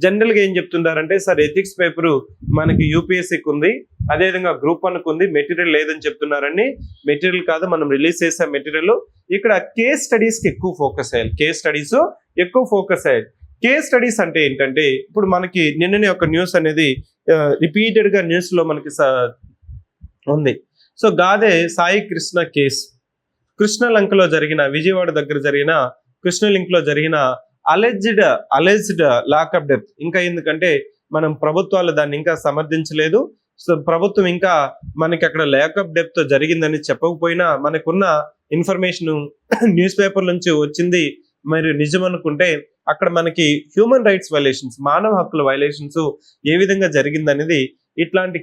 జనరల్ గా ఏం చెప్తుంటారంటే సార్ ఎథిక్స్ పేపర్ మనకి యూపీఎస్సీకి ఉంది, అదేవిధంగా గ్రూప్ 1కి ఉంది, మెటీరియల్ లేదని చెప్తున్నారండి. మెటీరియల్ కాదు, మనం రిలీజ్ చేసే మెటీరియల్. ఇక్కడ కేస్ స్టడీస్ కి ఎక్కువ ఫోకస్ అయ్యాలి. కేస్ స్టడీస్ ఎక్కువ ఫోకస్ అయ్యాలి. కేస్ స్టడీస్ అంటే ఏంటంటే ఇప్పుడు మనకి నిన్ననే ఒక న్యూస్ అనేది రిపీటెడ్ గా న్యూస్ లో మనకి ఉంది. సో గాదే సాయి కృష్ణ కేసు, కృష్ణలంకలో జరిగిన, విజయవాడ దగ్గర జరిగిన కృష్ణలింక్ లో జరిగిన అలెజ్డ్ లాకప్ డెత్. ఇంకా ఎందుకంటే మనం ప్రభుత్వాలు దాన్ని ఇంకా సమర్థించలేదు. సో ప్రభుత్వం ఇంకా మనకి అక్కడ లాకప్ డెత్ జరిగిందని చెప్పకపోయినా మనకున్న ఇన్ఫర్మేషన్ న్యూస్ పేపర్ నుంచి వచ్చింది మరి నిజం అనుకుంటే అక్కడ మనకి హ్యూమన్ రైట్స్ వైలేషన్స్, మానవ హక్కుల వైలేషన్స్ ఏ విధంగా జరిగిందనేది ఇట్లాంటి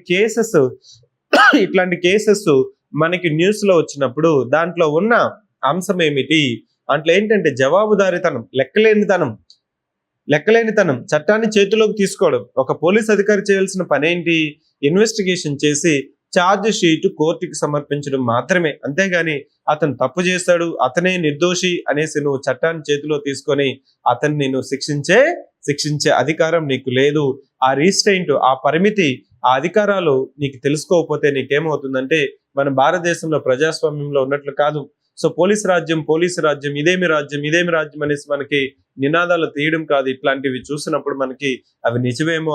కేసెస్ మనకి న్యూస్ లో వచ్చినప్పుడు దాంట్లో ఉన్న అంశం ఏమిటి అంటే ఏంటంటే జవాబుదారీతనం, లెక్కలేనితనం, చట్టాన్ని చేతిలోకి తీసుకోవడం. ఒక పోలీస్ అధికారి చేయాల్సిన పని ఏంటి? ఇన్వెస్టిగేషన్ చేసి ఛార్జ్ షీట్ కోర్టుకి సమర్పించడం మాత్రమే. అంతేగాని అతను తప్పు చేస్తాడు, అతనే నిర్దోషి అనేసి నువ్వు చట్టాన్ని చేతిలో తీసుకొని అతన్ని నువ్వు శిక్షించే అధికారం నీకు లేదు. ఆ రీస్ట్రెయింట్, ఆ పరిమితి, ఆ అధికారాలు నీకు తెలుసుకోకపోతే నీకేమవుతుందంటే మన భారతదేశంలో ప్రజాస్వామ్యంలో ఉన్నట్లు కాదు. సో పోలీసు రాజ్యం, ఇదేమి రాజ్యం అనేసి మనకి నినాదాలు తీయడం కాదు. ఇట్లాంటివి చూసినప్పుడు మనకి అవి నిజమేమో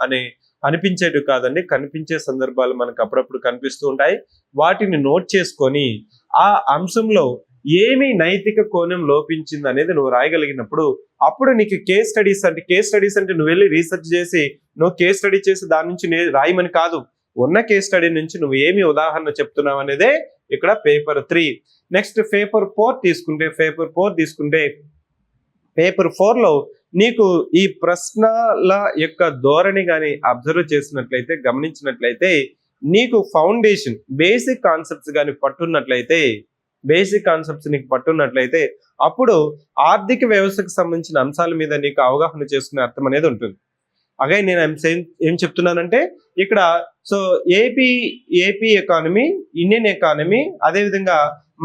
అనే అనిపించేవి కాదండి, కనిపించే సందర్భాలు మనకు అప్పుడప్పుడు కనిపిస్తూ ఉంటాయి. వాటిని నోట్ చేసుకొని ఆ అంశంలో ఏమి నైతిక కోణం లోపించింది అనేది నువ్వు రాయగలిగినప్పుడు అప్పుడు నీకు కేస్ స్టడీస్ అంటే నువ్వు వెళ్ళి రీసెర్చ్ చేసి నువ్వు కేస్ స్టడీ చేసి దాని నుంచి రాయమని కాదు. ఉన్న కేస్ స్టడీ నుంచి నువ్వు ఏమి ఉదాహరణ చెప్తున్నావు అనేదే ఇక్కడ పేపర్ 3. నెక్స్ట్ పేపర్ 4 తీసుకుంటే పేపర్ 4లో నీకు ఈ ప్రశ్నల యొక్క ధోరణి కానీ అబ్జర్వ్ చేసినట్లయితే, గమనించినట్లయితే నీకు ఫౌండేషన్ బేసిక్ కాన్సెప్ట్స్ కానీ పట్టున్నట్లయితే అప్పుడు ఆర్థిక వ్యవస్థకు సంబంధించిన అంశాల మీద నీకు అవగాహన చేసుకునే అర్థం అనేది ఉంటుంది. అగైన్ నేను ఏం చెప్తున్నానంటే ఇక్కడ so AP economy, Indian economy, అదేవిధంగా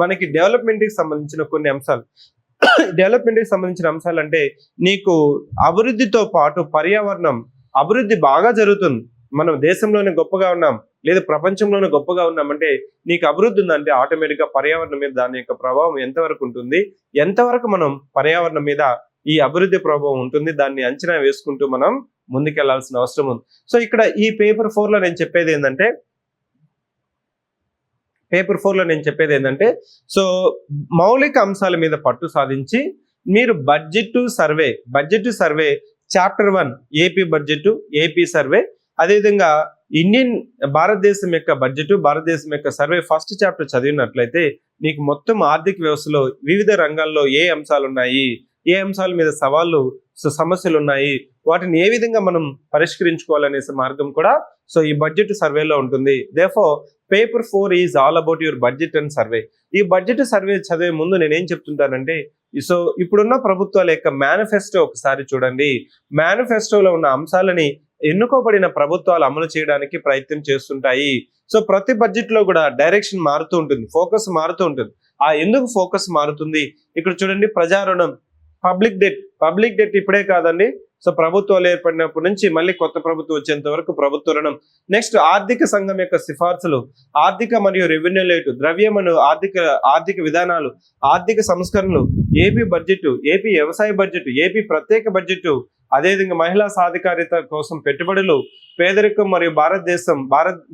మనకి డెవలప్మెంట్ కి సంబంధించిన కొన్ని అంశాలు. అంటే నీకు అభివృద్ధితో పాటు పర్యావరణం అభివృద్ధి బాగా జరుగుతుంది, మనం దేశంలోనే గొప్పగా ఉన్నాం లేదా ప్రపంచంలోనే గొప్పగా ఉన్నామంటే నీకు అభివృద్ధి ఉందంటే ఆటోమేటిక్ గా పర్యావరణం మీద దాని యొక్క ప్రభావం ఎంతవరకు ఉంటుంది, ఎంతవరకు మనం పర్యావరణం మీద ఈ అభివృద్ధి ప్రభావం ఉంటుంది, దాన్ని అంచనా వేసుకుంటూ మనం ముందుకెళ్లాల్సిన అవసరం ఉంది. సో ఇక్కడ ఈ పేపర్ 4లో నేను చెప్పేది ఏంటంటే సో మౌలిక అంశాల మీద పట్టు సాధించి మీరు budget survey chapter 1 AP budget, AP survey, అదేవిధంగా భారతదేశం యొక్క బడ్జెట్, భారతదేశం యొక్క సర్వే ఫస్ట్ చాప్టర్ చదివినట్లయితే నీకు మొత్తం ఆర్థిక వ్యవస్థలో వివిధ రంగాల్లో ఏ అంశాలు ఉన్నాయి, ఏ అంశాల మీద సమస్యలు ఉన్నాయి, వాటిని ఏ విధంగా మనం పరిష్కరించుకోవాలనే మార్గం కూడా సో ఈ బడ్జెట్ సర్వేలో ఉంటుంది. Therefore paper 4 is all about your budget and survey. ఈ బడ్జెట్ సర్వే చదివే ముందు నేనేం చెప్తుంటానంటే సో ఇప్పుడున్న ప్రభుత్వాల యొక్క మేనిఫెస్టో ఒకసారి చూడండి. మేనిఫెస్టోలో ఉన్న అంశాలని ఎన్నుకోబడిన ప్రభుత్వాలు అమలు చేయడానికి ప్రయత్నం చేస్తుంటాయి. సో ప్రతి బడ్జెట్ లో కూడా డైరెక్షన్ మారుతూ ఉంటుంది, ఫోకస్ మారుతూ ఉంటుంది. ఎందుకు ఫోకస్ మారుతుంది ఇక్కడ చూడండి. ప్రజారుణం, పబ్లిక్ డెట్ ఇప్పుడే కాదండి, సో ప్రభుత్వాలు ఏర్పడినప్పటి నుంచి మళ్ళీ కొత్త ప్రభుత్వం వచ్చేంత వరకు ప్రభుత్వ రుణం. నెక్స్ట్ ఆర్థిక సంఘం యొక్క సిఫార్సులు, ఆర్థిక మరియు రెవెన్యూ రేటు, ద్రవ్యమను ఆర్థిక విధానాలు, ఆర్థిక సంస్కరణలు, ఏపీ బడ్జెట్, ఏపీ వ్యవసాయ బడ్జెట్, ఏపీ ప్రత్యేక బడ్జెట్, అదేవిధంగా మహిళా సాధికారిత కోసం పెట్టుబడులు, పేదరికం మరియు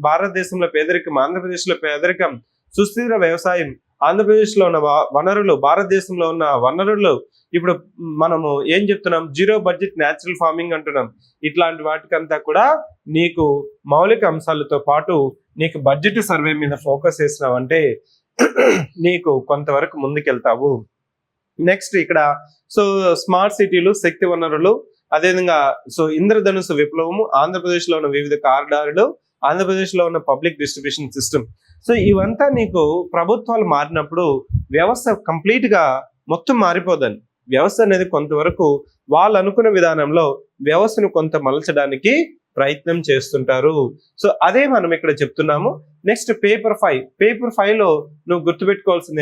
భారతదేశంలో పేదరికం, ఆంధ్రప్రదేశ్లో పేదరికం, సుస్థిర వ్యవసాయం, ఆంధ్రప్రదేశ్లో ఉన్న వనరులు, భారతదేశంలో ఉన్న వనరులు. ఇప్పుడు మనము ఏం చెప్తున్నాం, జీరో బడ్జెట్ న్యాచురల్ ఫార్మింగ్ అంటున్నాం. ఇట్లాంటి వాటికంతా కూడా నీకు మౌలిక అంశాలతో పాటు నీకు బడ్జెట్ సర్వే మీద ఫోకస్ చేసినావంటే నీకు కొంతవరకు ముందుకెళ్తావు. నెక్స్ట్ ఇక్కడ సో స్మార్ట్ సిటీలు, శక్తి వనరులు, అదేవిధంగా సో ఇంద్రధనుసు విప్లవము, ఆంధ్రప్రదేశ్లో ఉన్న వివిధ కారిడార్లు, ఆంధ్రప్రదేశ్లో ఉన్న పబ్లిక్ డిస్ట్రిబ్యూషన్ సిస్టమ్. సో ఇవంతా నీకు ప్రభుత్వాలు మారినప్పుడు వ్యవస్థ కంప్లీట్ గా మొత్తం మారిపోదని, వ్యవస్థ అనేది కొంతవరకు వాళ్ళు అనుకున్న విధానంలో వ్యవస్థను కొంత మలచడానికి ప్రయత్నం చేస్తుంటారు. సో అదే మనం ఇక్కడ చెప్తున్నాము. నెక్స్ట్ పేపర్ 5 లో నువ్వు గుర్తుపెట్టుకోవాల్సింది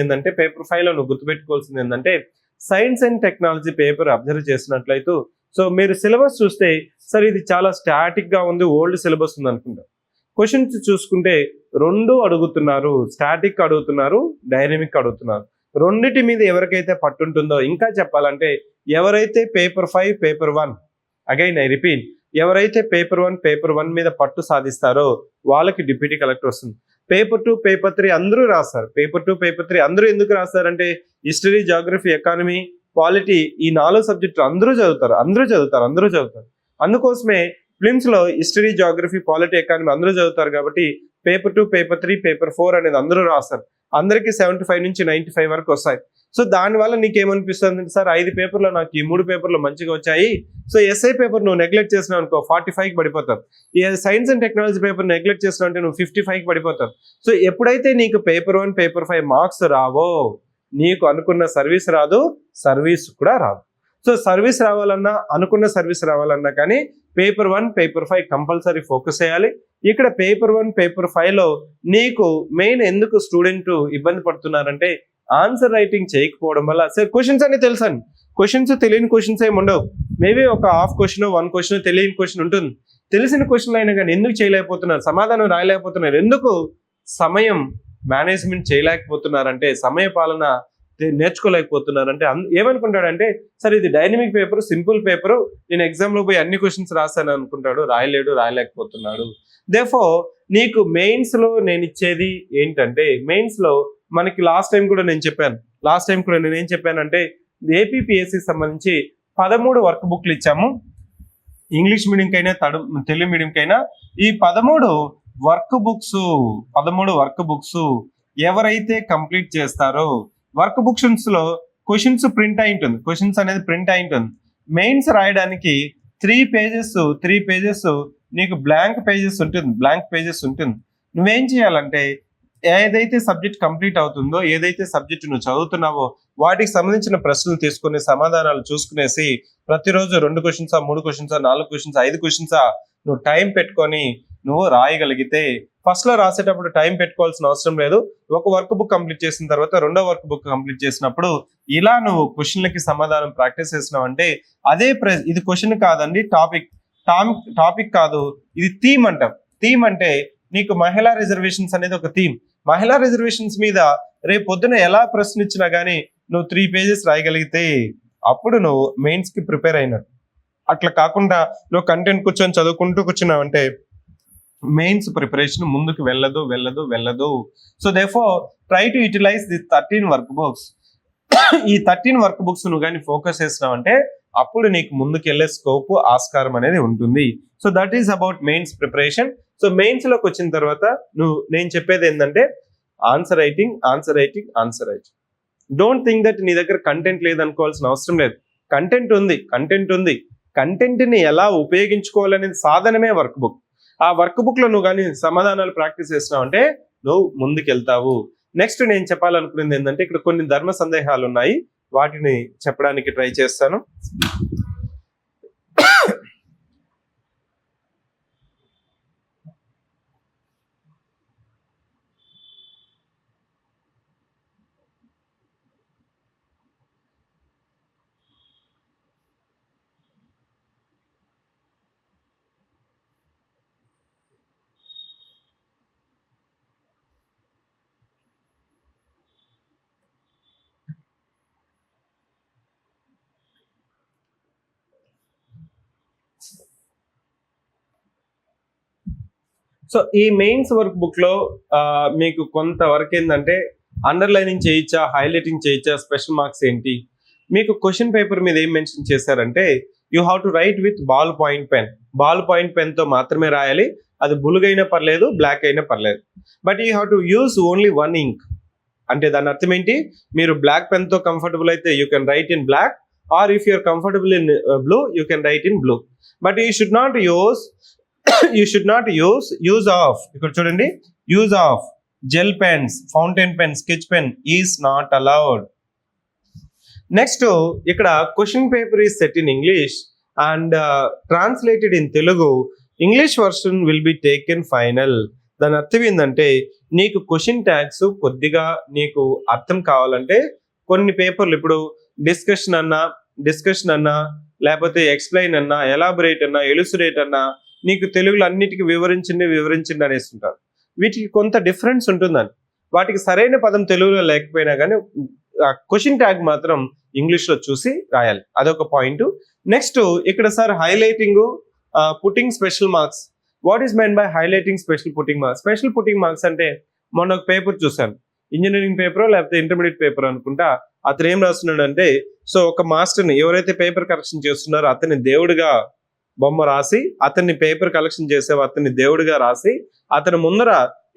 ఏంటంటే science and technology paper observe చేసినట్లయితే సో మీరు సిలబస్ చూస్తే సార్ ఇది చాలా స్టాటిక్ గా ఉంది, ఓల్డ్ సిలబస్ ఉంది అనుకుంటారు. క్వశ్చన్స్ చూసుకుంటే రెండు అడుగుతున్నారు, స్టాటిక్ అడుగుతున్నారు, డైనమిక్ అడుగుతున్నారు. రెండిటి మీద ఎవరికైతే పట్టుంటుందో, ఇంకా చెప్పాలంటే ఎవరైతే paper 5 paper 1 again I repeat, ఎవరైతే పేపర్ 1 మీద పట్టు సాధిస్తారో వాళ్ళకి డిప్యూటీ కలెక్టర్ వస్తుంది. పేపర్ 2 పేపర్ 3 అందరూ రాస్తారు. పేపర్ 2 పేపర్ 3 అందరూ ఎందుకు రాస్తారంటే హిస్టరీ, జాగ్రఫీ, ఎకానమీ, పాలిటీ ఈ 4 సబ్జెక్టులు అందరూ చదువుతారు. అందుకోసమే ఫిలిమ్స్ లో హిస్టరీ, జాగ్రఫీ, పాలిటీ, ఎకానమీ అందరూ చదువుతారు కాబట్టి పేపర్ 2 పేపర్ 3 పేపర్ 4 అనేది అందరూ రాస్తారు. అందరికి 75 నుంచి 95 వరకు వస్తాయి. సో దానివల్ల నీకేమనిపిస్తుంది సార్, 5 పేపర్లో నాకు ఈ 3 పేపర్లు మంచిగా వచ్చాయి, సో ఎస్ఐ పేపర్ నువ్వు నెగ్లెక్ట్ చేసినావు అనుకో 45కి పడిపోతావు. ఈ science and technology paper neglect చేసినావు అంటే నువ్వు 55కి పడిపోతావు. సో ఎప్పుడైతే నీకు పేపర్ 1 పేపర్ 5 మార్క్స్ రావో నీకు అనుకున్న సర్వీస్ రాదు, సర్వీస్ కూడా రాదు. సో సర్వీస్ రావాలన్నా, అనుకున్న సర్వీస్ రావాలన్నా కానీ పేపర్ 1 పేపర్ 5 కంపల్సరీ ఫోకస్ చేయాలి. ఇక్కడ పేపర్ 1 పేపర్ 5లో నీకు మెయిన్ ఎందుకు స్టూడెంట్ ఇబ్బంది పడుతున్నారంటే ఆన్సర్ రైటింగ్ చేయకపోవడం వల్ల. సార్ క్వశ్చన్స్ అన్ని తెలుసండి, క్వశ్చన్స్ తెలియని క్వశ్చన్స్ ఏమి ఉండవు. మేబీ ఒక హాఫ్ క్వశ్చన్ 1 క్వశ్చన్ తెలియని క్వశ్చన్ ఉంటుంది. తెలిసిన క్వశ్చన్లు అయినా కానీ ఎందుకు చేయలేకపోతున్నారు, సమాధానం రాయలేకపోతున్నారు, ఎందుకు సమయం మేనేజ్మెంట్ చేయలేకపోతున్నారంటే, సమయ పాలన నేర్చుకోలేకపోతున్నారంటే ఏమనుకుంటాడంటే సార్ ఇది డైనమిక్ పేపర్, సింపుల్ పేపర్, నేను ఎగ్జామ్లో పోయి అన్ని క్వశ్చన్స్ రాశాను అనుకుంటాడు, రాయలేకపోతున్నాడు. దేర్ఫోర్ నీకు మెయిన్స్ లో నేను ఇచ్చేది ఏంటంటే, మెయిన్స్ లో మనకి లాస్ట్ టైం కూడా నేను ఏం చెప్పానంటే ఏపీపీఎస్సికి సంబంధించి 13 వర్క్ బుక్లు ఇచ్చాము. ఇంగ్లీష్ మీడియంకైనా తెలుగు మీడియంకైనా ఈ 13 వర్క్ బుక్స్ ఎవరైతే కంప్లీట్ చేస్తారో, వర్క్ బుక్స్ లో క్వశ్చన్స్ ప్రింట్ అయి ఉంటుంది. మెయిన్స్ రాయడానికి 3 పేజెస్ నీకు బ్లాంక్ పేజెస్ ఉంటుంది. నువ్వేం చేయాలంటే ఏదైతే సబ్జెక్ట్ కంప్లీట్ అవుతుందో, ఏదైతే సబ్జెక్ట్ నువ్వు చదువుతున్నావో వాటికి సంబంధించిన ప్రశ్నలు తీసుకుని సమాధానాలు చూసుకునేసి ప్రతిరోజు 2 క్వశ్చన్సా, 3 క్వశ్చన్సా, 4 క్వశ్చన్సా, 5 క్వశ్చన్సా నువ్వు టైం పెట్టుకొని నువ్వు రాయగలిగితే, ఫస్ట్ లో రాసేటప్పుడు టైం పెట్టుకోవాల్సిన అవసరం లేదు. ఒక వర్క్ బుక్ కంప్లీట్ చేసిన తర్వాత రెండో వర్క్ బుక్ కంప్లీట్ చేసినప్పుడు ఇలా నువ్వు క్వశ్చన్లకి సమాధానం ప్రాక్టీస్ చేసినావు అంటే అదే ఇది క్వశ్చన్ కాదండి, టాపిక్ కాదు, ఇది థీమ్ అంటాం. థీమ్ అంటే నీకు మహిళా రిజర్వేషన్స్ అనేది ఒక థీమ్. మహిళా రిజర్వేషన్స్ మీద రేపు పొద్దున ఎలా ప్రశ్న ఇచ్చినా గానీ నువ్వు 3 పేజెస్ రాయగలిగితే అప్పుడు నువ్వు మెయిన్స్ కి ప్రిపేర్ అయినట్టు. అట్లా కాకుండా నువ్వు కంటెంట్ కూర్చొని చదువుకుంటూ కూర్చున్నావంటే మెయిన్స్ ప్రిపరేషన్ ముందుకు వెళ్ళదు. So therefore try to utilise the 13 work books. ఈ 13 వర్క్ బుక్స్ నువ్వు కానీ ఫోకస్ చేసినావంటే అప్పుడు నీకు ముందుకు వెళ్ళే స్కోప్, ఆస్కారం అనేది ఉంటుంది. So that is about mains preparation. So mains లోకి వచ్చిన తర్వాత నేను చెప్పేది ఏంటంటే answer writing. Don't think that నీ దగ్గర కంటెంట్ లేదనుకోవాల్సిన అవసరం లేదు. కంటెంట్ ఉంది. కంటెంట్ ని ఎలా ఉపయోగించుకోవాలనేది సాధనమే వర్క్ బుక్. ఆ వర్క్ బుక్ లో నువ్వు కానీ సమాధానాలు ప్రాక్టీస్ చేసినావు అంటే నువ్వు ముందుకు వెళ్తావు. నెక్స్ట్ నేను చెప్పాలనుకునేది ఏంటంటే ఇక్కడ కొన్ని ధర్మ సందేహాలు ఉన్నాయి, వాటిని చెప్పడానికి ట్రై చేస్తాను. సో ఈ మెయిన్స్ వర్క్ బుక్ లో మీకు కొంతవరకు ఏంటంటే అండర్లైనింగ్ చేయొచ్చా, హైలైటింగ్ చేయొచ్చా, స్పెషల్ మార్క్స్ ఏంటి, మీకు క్వశ్చన్ పేపర్ మీద ఏం మెన్షన్ చేశారంటే you have to write with ball point pen తో మాత్రమే రాయాలి. అది బులుగైనా పర్లేదు, బ్లాక్ అయినా పర్లేదు. But you have to use only 1 ink. అంటే దాని అర్థం ఏంటి, మీరు బ్లాక్ పెన్ తో కంఫర్టబుల్ అయితే you can write in black, or if you're comfortable in blue you can write in blue. But you should not use of ఇక్కడ చూడండి, use of gel pens, fountain pen, sketch pen is not allowed. Next ఇక్కడ question paper is set in English and translated in Telugu. English version will be taken final. దాని అర్థం ఏంటంటే నీకు question tags కొద్దిగా నీకు అర్థం కావాలంటే కొన్ని పేపర్లు, ఇప్పుడు డిస్కషన్ అన్నా లేకపోతే ఎక్స్ప్లెయిన్ అన్నా, ఎలాబొరేట్ అన్నా, ఎలుసిడేట్ అన్నా, నీకు తెలుగులో అన్నిటికీ వివరించండి అనేస్తుంటారు. వీటికి కొంత డిఫరెన్స్ ఉంటుందని, వాటికి సరైన పదం తెలుగులో లేకపోయినా కానీ క్వశ్చన్ ట్యాగ్ మాత్రం ఇంగ్లీష్లో చూసి రాయాలి. అదొక పాయింట్. నెక్స్ట్ ఇక్కడ sir highlighting, putting special marks. What is main by highlighting putting marks? Special putting marks అంటే మొన్న ఒక పేపర్ చూశాను, ఇంజనీరింగ్ పేపర్ లేకపోతే ఇంటర్మీడియట్ పేపర్ అనుకుంటా. అతను ఏం రాస్తున్నాడు అంటే, సో ఒక మాస్టర్ని ఎవరైతే పేపర్ కరెక్షన్ చేస్తున్నారో అతన్ని దేవుడిగా బొమ్మ రాసి, అతన్ని పేపర్ కలెక్షన్ చేసే అతన్ని దేవుడిగా రాసి, అతని ముందర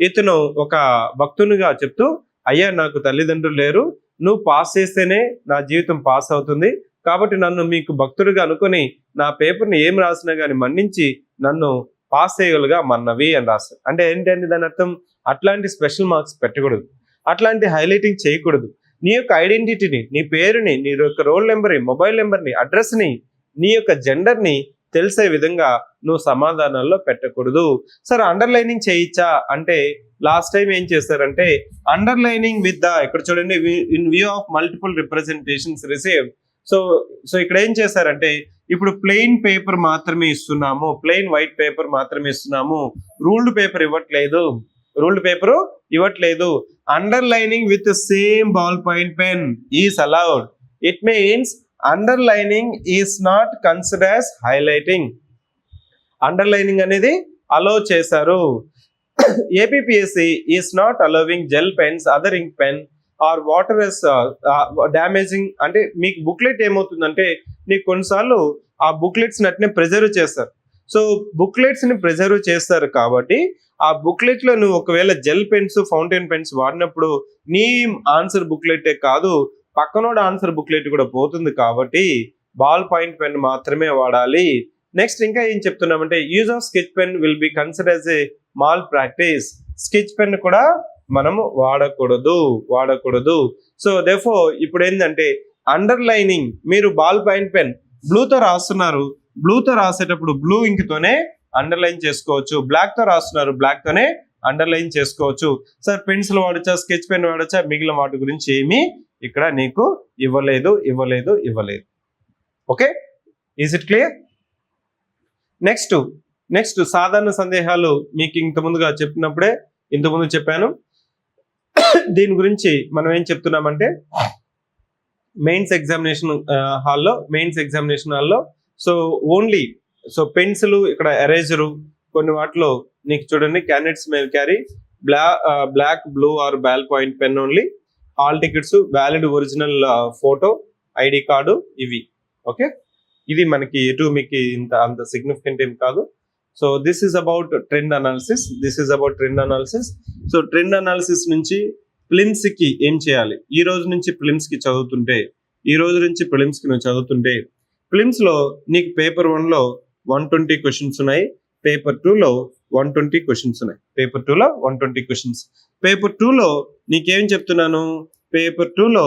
ఇతను ఒక భక్తునిగా చెప్తూ, అయ్యా నాకు తల్లిదండ్రులు లేరు, నువ్వు పాస్ చేస్తేనే నా జీవితం పాస్ అవుతుంది, కాబట్టి నన్ను మీకు భక్తుడిగా అనుకొని నా పేపర్ని ఏం రాసినా కానీ మన్నించి నన్ను పాస్ చేయగలుగా మన్నవి అని రాస్తారు. అంటే ఏంటంటే దాని అర్థం, అట్లాంటి స్పెషల్ మార్క్స్ పెట్టకూడదు, అట్లాంటి హైలైటింగ్ చేయకూడదు. నీ యొక్క ఐడెంటిటీని, నీ పేరుని, నీ యొక్క రోల్ నెంబర్ని, మొబైల్ నెంబర్ని, అడ్రస్ని, నీ యొక్క జెండర్ని తెలిసే విధంగా నువ్వు సమాధానాల్లో పెట్టకూడదు. సరే అండర్లైనింగ్ చేయించా అంటే లాస్ట్ టైం ఏం చేస్తారంటే అండర్లైనింగ్ విత్ ద, ఇక్కడ చూడండి, in view of multiple representations received. So ఇక్కడ ఏం చేశారంటే, ఇప్పుడు ప్లెయిన్ పేపర్ మాత్రమే ఇస్తున్నాము, ప్లెయిన్ వైట్ పేపర్ మాత్రమే ఇస్తున్నాము, రూల్డ్ పేపర్ ఇవ్వట్లేదు. Underlining with same ball point pen is allowed. It means underlining is not considered as highlighting. Underlining అనేది అలౌ చేశారు. APPSC is not allowing gel pens, other ink pen or water is damaging. అంటే మీకు booklet ఏమవుతుందంటే, నీకు కొన్నిసార్లు ఆ booklets అట్నే preserve చేస్తారు. సో బుక్లెట్స్ ని ప్రిజర్వ్ చేస్తారు కాబట్టి ఆ బుక్లెట్ లో నువ్వు ఒకవేళ జెల్ పెన్స్, ఫౌంటైన్ పెన్స్ వాడినప్పుడు నీ ఆన్సర్ బుక్లెటే కాదు, పక్కనోడ ఆన్సర్ బుక్లెట్ కూడా పోతుంది. కాబట్టి బాల్ పాయింట్ పెన్ మాత్రమే వాడాలి. నెక్స్ట్ ఇంకా ఏం చెప్తున్నామంటే, use of sketch pen will be considered as a malpractice. Sketch pen కూడా మనము వాడకూడదు. సో దేర్ఫోర్ ఇప్పుడు ఏంటంటే, అండర్లైనింగ్, మీరు బాల్ పాయింట్ పెన్ బ్లూతో రాస్తున్నారు, బ్లూతో రాసేటప్పుడు బ్లూ ఇంక్ తోనే అండర్లైన్ చేసుకోవచ్చు, బ్లాక్ తో రాస్తున్నారు, బ్లాక్ తోనే అండర్లైన్ చేసుకోవచ్చు. సార్ పెన్సిల్ వాడచ్చా, స్కెచ్ పెన్ వాడచ్చా, మిగిలిన వాటి గురించి ఏమీ ఇక్కడ నీకు ఇవ్వలేదు. Okay, is it clear? Next సాధారణ సందేహాలు మీకు ఇంతకుముందు చెప్పాను. దీని గురించి మనం ఏం చెప్తున్నామంటే, మెయిన్స్ ఎగ్జామినేషన్ హాల్లో సో ఓన్లీ పెన్సిల్, ఇక్కడ ఎరేజరు, కొన్ని వాటిలో నీకు చూడండి, candidates may carry black, blue or ball point pen only. Hall tickets, valid original photo, ID card, ఇవి. ఓకే, ఇది మనకి మీకు అంత సిగ్నిఫికెంట్ ఏం కాదు. So this is about trend analysis. So trend analysis నుంచి ప్రిలిమ్స్ కి ఏం చేయాలి? ఈ రోజు నుంచి ప్రిలిమ్స్ కి నువ్వు చదువుతుంటే ప్రిలిమ్స్ లో నీకు పేపర్ 1 లో 120 క్వశ్చన్స్ ఉన్నాయి, పేపర్ 2 లో 120 క్వశ్చన్స్ ఉన్నాయి. పేపర్ 2 లో నీకేం చెప్తున్నాను, పేపర్ 2 లో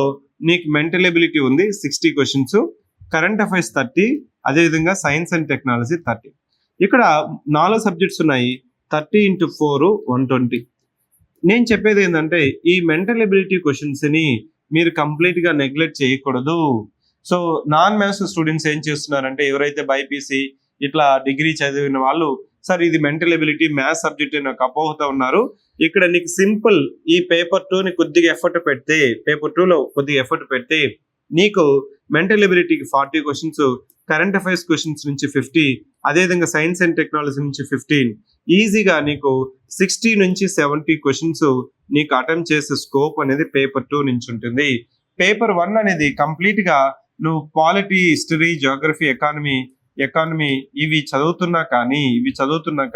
నీకు మెంటల్ ఎబిలిటీ ఉంది 60 క్వశ్చన్స్, కరెంట్ అఫైర్స్ 30, అదేవిధంగా సైన్స్ అండ్ టెక్నాలజీ 30. ఇక్కడ 4 సబ్జెక్ట్స్ ఉన్నాయి, 30 × 4 120. నేను చెప్పేది ఏంటంటే, ఈ మెంటల్ ఎబిలిటీ క్వశ్చన్స్ ని మీరు కంప్లీట్ గా నెగ్లెక్ట్ చేయకూడదు. సో నాన్ మ్యాథ్స్ స్టూడెంట్స్ ఏం చేస్తున్నారంటే, ఎవరైతే బైపీసీ ఇట్లా డిగ్రీ చదివిన వాళ్ళు, సార్ ఇది మెంటల్ ఎబిలిటీ మ్యాథ్స్ సబ్జెక్ట్ అని ఒక అపోహతో ఉన్నారు. ఇక్కడ నీకు సింపుల్, ఈ పేపర్ 2 ని కొద్దిగా ఎఫర్ట్ పెడితే నీకు మెంటల్ ఎబిలిటీకి 40 క్వశ్చన్స్, కరెంట్ అఫైర్స్ క్వశ్చన్స్ నుంచి 50, అదేవిధంగా సైన్స్ అండ్ టెక్నాలజీ నుంచి 15, ఈజీగా నీకు 60 నుంచి 70 క్వశ్చన్స్ నీకు అటెంప్ట్ చేసే స్కోప్ అనేది పేపర్ 2 నుంచి ఉంటుంది. పేపర్ 1 అనేది కంప్లీట్ గా నువ్వు పాలిటీ, హిస్టరీ, జియోగ్రఫీ, ఎకానమీ ఇవి చదువుతున్నా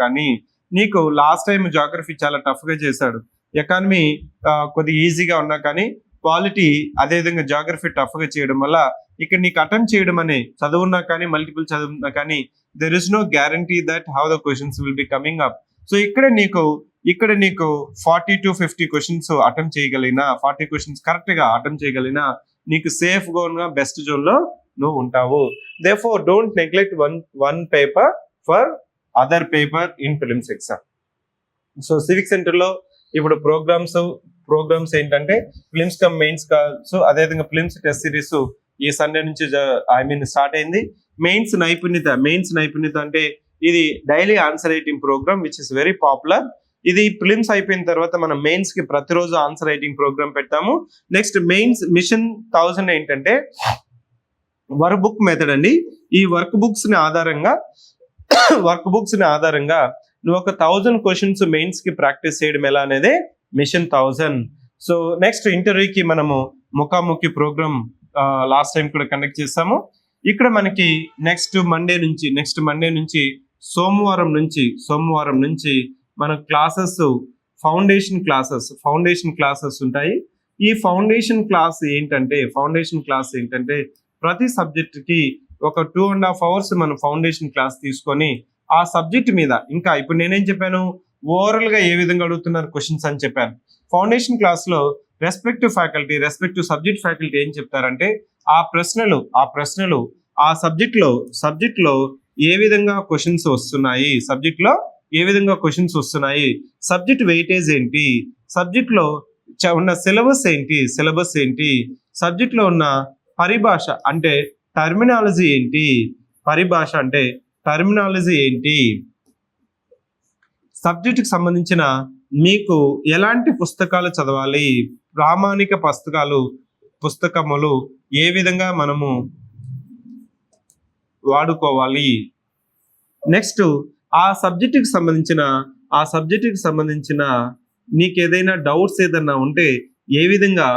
కానీ నీకు లాస్ట్ టైం జియోగ్రఫీ చాలా టఫ్ గా చేశాడు, ఎకానమీ కొద్దిగా ఈజీగా ఉన్నా కానీ పాలిటీ అదేవిధంగా జియోగ్రఫీ టఫ్ గా చేయడం వల్ల ఇక్కడ నీకు అటెంప్ట్ చేయడం అనే చదువున్నా కానీ మల్టిపుల్ చదువున్నా కానీ there is no guarantee that how the questions will be coming up. So ఇక్కడ నీకు 40 to 50 క్వశ్చన్స్ అటెంప్ట్ చేయగలిగినా, 40 క్వశ్చన్స్ కరెక్ట్ గా అటెంప్ట్ చేయగలిగినా నీకు సేఫ్ గా బెస్ట్ జోన్ లో నువ్వు ఉంటావు. Therefore don't neglect one paper for other paper in prelims exam. So civic centre లో ఇప్పుడు ప్రోగ్రామ్స్ ఏంటంటే, ఫిలిమ్స్ కమ్ మెయిన్స్ కాల్స్, అదేవిధంగా ఫిలిమ్స్ టెస్ట్ సిరీస్ ఈ సండే నుంచి స్టార్ట్ అయింది. మెయిన్స్ నైపుణ్యత అంటే ఇది daily answer writing programme which is very popular. ఇది ప్రిలిమ్స్ అయిపోయిన తర్వాత మనం మెయిన్స్ కి ప్రతిరోజు ఆన్సర్ రైటింగ్ ప్రోగ్రామ్ పెట్టాము. నెక్స్ట్ మెయిన్స్ మిషన్ 1000 ఏంటంటే వర్క్ బుక్ మెథడ్ అండి. ఈ వర్క్ బుక్స్ ని ఆధారంగా నువ్వు ఒక 1000 క్వశ్చన్స్ మెయిన్స్ కి ప్రాక్టీస్ చేయడం ఎలా అనేది మిషన్ 1000. సో నెక్స్ట్ ఇంటర్వ్యూకి మనము ముఖాముఖి ప్రోగ్రామ్ లాస్ట్ టైం కూడా కండక్ట్ చేసాము. ఇక్కడ మనకి నెక్స్ట్ మండే నుంచి సోమవారం నుంచి మన క్లాసెస్ ఫౌండేషన్ క్లాసెస్ ఉంటాయి. ఈ ఫౌండేషన్ క్లాస్ ఏంటంటే ప్రతి సబ్జెక్ట్ కి ఒక 2.5 hours మనం ఫౌండేషన్ క్లాస్ తీసుకొని ఆ సబ్జెక్ట్ మీద ఇంకా ఇప్పుడు నేనేం చెప్పాను, ఓవరాల్ గా ఏ విధంగా అడుగుతున్నారు క్వశ్చన్స్ అని చెప్పాను. ఫౌండేషన్ క్లాస్ లో రెస్పెక్టివ్ సబ్జెక్ట్ ఫ్యాకల్టీ ఏం చెప్తారంటే ఆ ప్రశ్నలు ఆ సబ్జెక్ట్ లో ఏ విధంగా క్వశ్చన్స్ వస్తున్నాయి, సబ్జెక్ట్ వెయిటేజ్ ఏంటి, సబ్జెక్ట్ లో ఉన్న సిలబస్ ఏంటి, సబ్జెక్ట్ లో ఉన్న పరిభాష అంటే టర్మినాలజీ ఏంటి, సబ్జెక్ట్ కి సంబంధించిన మీకు ఎలాంటి పుస్తకాలు చదవాలి, ప్రామాణిక పుస్తకములు ఏ విధంగా మనము వాడుకోవాలి. నెక్స్ట్ ఆ సబ్జెక్ట్ కి సంబంధించిన నీకు ఏదైనా డౌట్స్ ఏదన్నా ఉంటే ఏ విధంగా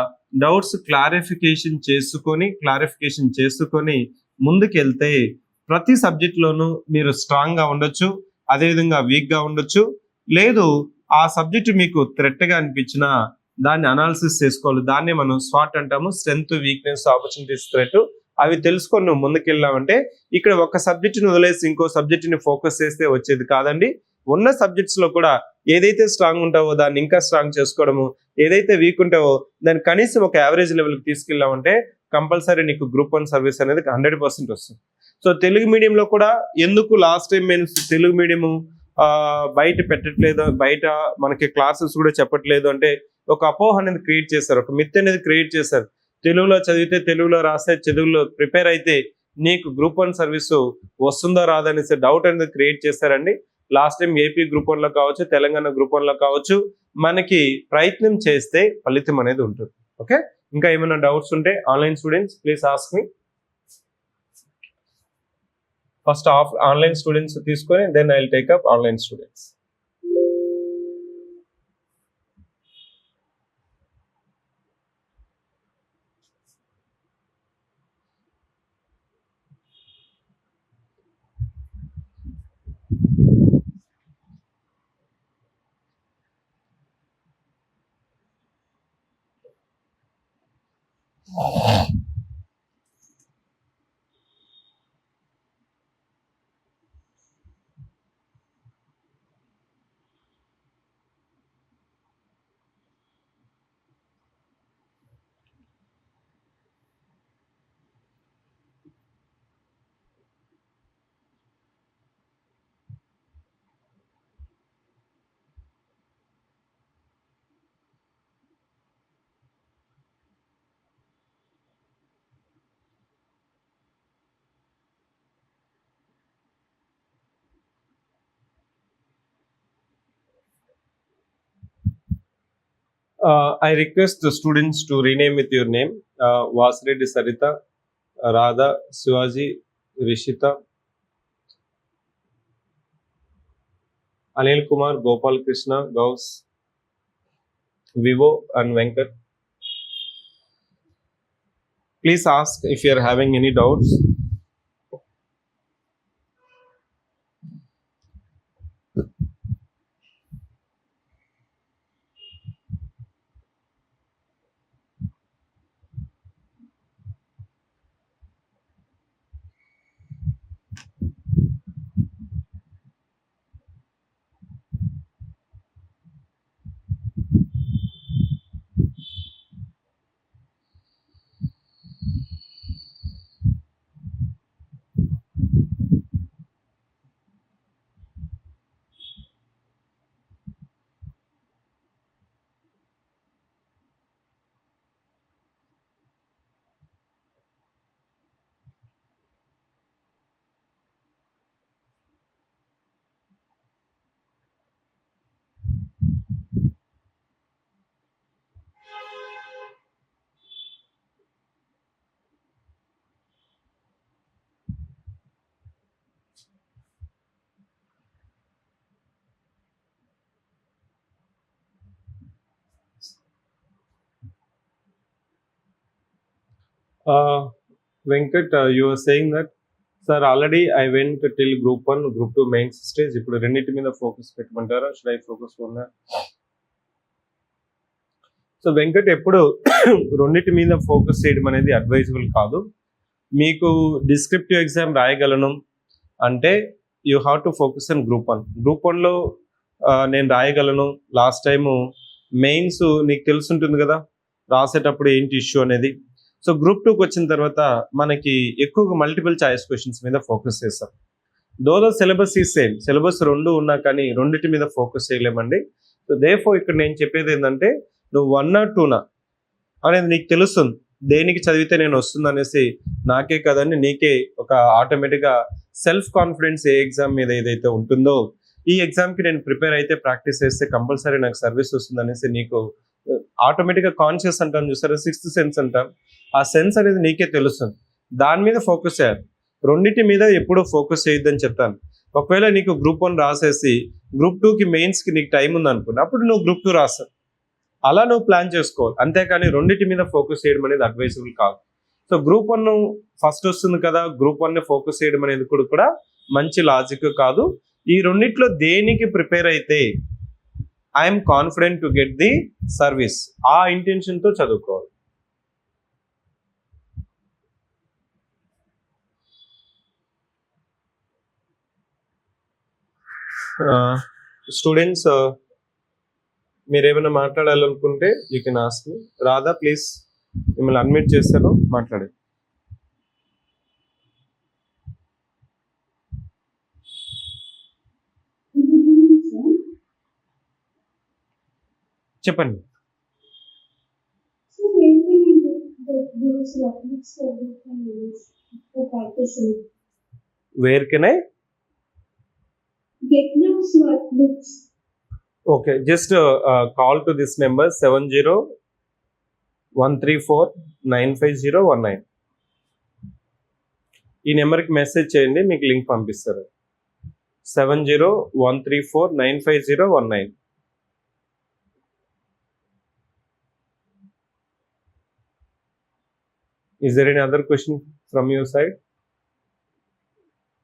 డౌట్స్ క్లారిఫికేషన్ చేసుకొని ముందుకెళ్తే ప్రతి సబ్జెక్ట్ లోనూ మీరు స్ట్రాంగ్ గా ఉండొచ్చు, అదేవిధంగా వీక్ గా ఉండొచ్చు. లేదు ఆ సబ్జెక్ట్ మీకు థ్రెట్ గా అనిపించినా దాన్ని అనాలిసిస్ చేసుకోవాలి. దాన్నే మనం స్వాట్ అంటాము, స్ట్రెంగ్త్, వీక్నెస్, ఆపర్చునిటీస్, థ్రెట్. అవి తెలుసుకొని నువ్వు ముందుకెళ్ళావంటే ఇక్కడ ఒక సబ్జెక్ట్ ని వదిలేసి ఇంకో సబ్జెక్ట్ ని ఫోకస్ చేస్తే వచ్చేది కాదండి. ఉన్న సబ్జెక్ట్స్ లో కూడా ఏదైతే స్ట్రాంగ్ ఉంటావో దాన్ని ఇంకా స్ట్రాంగ్ చేసుకోవడము, ఏదైతే వీక్ ఉంటావో దాన్ని కనీసం ఒక యావరేజ్ లెవెల్కి తీసుకెళ్ళామంటే కంపల్సరీ నీకు గ్రూప్ 1 సర్వీస్ అనేది 100% వస్తుంది. సో తెలుగు మీడియంలో కూడా ఎందుకు లాస్ట్ టైం మేము తెలుగు మీడియం బయట పెట్టట్లేదు, బయట మనకి క్లాసెస్ కూడా చెప్పట్లేదు అంటే ఒక అపోహ అనేది క్రియేట్ చేశారు, ఒక మిత్ అనేది క్రియేట్ చేశారు. తెలుగులో చదివితే, తెలుగులో రాస్తే, తెలుగులో ప్రిపేర్ అయితే నీకు గ్రూప్ 1 సర్వీసు వస్తుందో రాదనేసి డౌట్ అనేది క్రియేట్ చేశారండి. లాస్ట్ టైం ఏపీ గ్రూప్ 1 లో కావచ్చు, తెలంగాణ గ్రూప్ 1 లో కావచ్చు, మనకి ప్రయత్నం చేస్తే ఫలితం అనేది ఉంటుంది. ఓకే, ఇంకా ఏమైనా డౌట్స్ ఉంటే online students please ask me. First online students తీసుకొని then I will take up online students. I request the students to rename with your name. Vasireddy Sarita, Radha, Shivaji, Rishita, Anil Kumar, Gopal Krishna, Gauss, Vivo and Venkat. Please ask if you are having any doubts. Venkat, you are saying that sir already I went till group 1, group 2 mains stage. ఇప్పుడు రెండింటి మీద focus పెట్టమంటారా? Should I focus on that? So Venkat, ఎప్పుడు రెండింటి మీద focus చేయడం అనేది advisable కాదు. మీకు డిస్క్రిప్టివ్ ఎగ్జామ్ రాయగలను అంటే you have to focus on group 1. Group 1లో నేను రాయగలను. లాస్ట్ టైము మెయిన్స్ నీకు తెలుసుంటుంది కదా, రాసేటప్పుడు ఏంటి ఇష్యూ అనేది. సో గ్రూప్ 2కి వచ్చిన తర్వాత మనకి ఎక్కువగా మల్టిపుల్ చాయిస్ క్వశ్చన్స్ మీద ఫోకస్ చేస్తాం. దో ద సిలబస్ ఈ సేమ్, సిలబస్ 2 ఉన్నా కానీ రెండింటి మీద ఫోకస్ చేయలేమండి. సో దేర్ఫోర్ ఇక్కడ నేను చెప్పేది ఏంటంటే, నువ్వు 1 or 2 అనేది నీకు తెలుస్తుంది, దేనికి చదివితే నేను వస్తుంది అనేసి. నాకే కదండి, నీకే ఒక ఆటోమేటిక్గా సెల్ఫ్ కాన్ఫిడెన్స్ ఏ ఎగ్జామ్ మీద ఏదైతే ఉంటుందో, ఈ ఎగ్జామ్కి నేను ప్రిపేర్ అయితే ప్రాక్టీస్ చేస్తే కంపల్సరీ నాకు సర్వీస్ వస్తుంది అనేసి నీకు ఆటోమేటిక్గా కాన్షియస్ అంటాం చూసారా, 6th సెన్స్ అంటాం, ఆ సెన్స్ అనేది నీకే తెలుస్తుంది. దాని మీద ఫోకస్ చేయాలి, రెండింటి మీద ఎప్పుడూ ఫోకస్ చేయొద్దని చెప్తాను. ఒకవేళ నీకు గ్రూప్ 1 రాసేసి గ్రూప్ 2కి మెయిన్స్కి నీకు టైం ఉంది అనుకున్నా, అప్పుడు నువ్వు గ్రూప్ 2 రాస్తావు. అలా నువ్వు ప్లాన్ చేసుకోవాలి, అంతేకాని రెండింటి మీద ఫోకస్ చేయడం అనేది అడ్వైజబుల్ కాదు. సో గ్రూప్ 1 ఫస్ట్ వస్తుంది కదా, గ్రూప్ 1 ఫోకస్ చేయడం అనేది కూడా మంచి లాజిక్ కాదు. ఈ రెండిట్లో దేనికి ప్రిపేర్ అయితే I'm confident to get the service, ఆ ఇంటెన్షన్తో చదువుకోవాలి. స్టూడెంట్స్, మీరు ఏమైనా మాట్లాడాలనుకుంటే you can ask me. Radha please, మిమ్మల్ని అడ్మిట్ చేస్తాను, మాట్లాడండి. చెప్పండి. Where can I get those workbooks? Okay, just call to this number 7013495019. ఈ నెంబర్కి మెసేజ్ చేయండి, మీకు లింక్ పంపిస్తారు. 7013495019. Is there any other question from your side,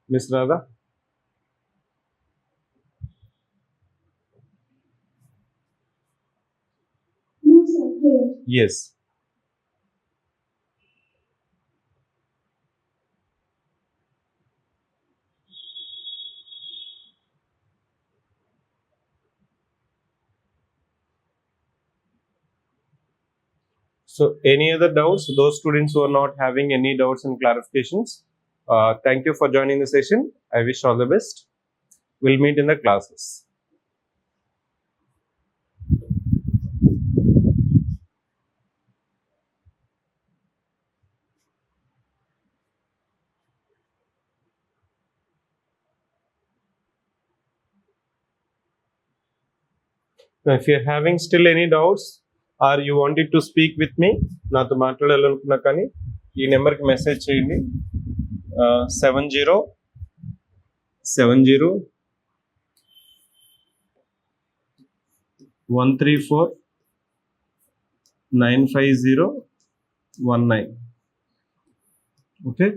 Miss Radha? No, sir, clear. Yes. So any other doubts? Those students who are not having any doubts and clarifications, thank you for joining the session. I wish all the best. We'll meet in the classes. Now, if you're having still any doubts or you wanted to speak with me, నాతో మాట్లాడాలనుకున్నా కానీ ఈ నెంబర్కి message చేయండి. 7013495019. Okay,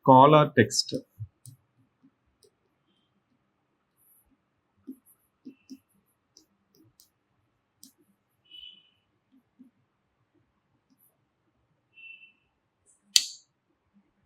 call or text.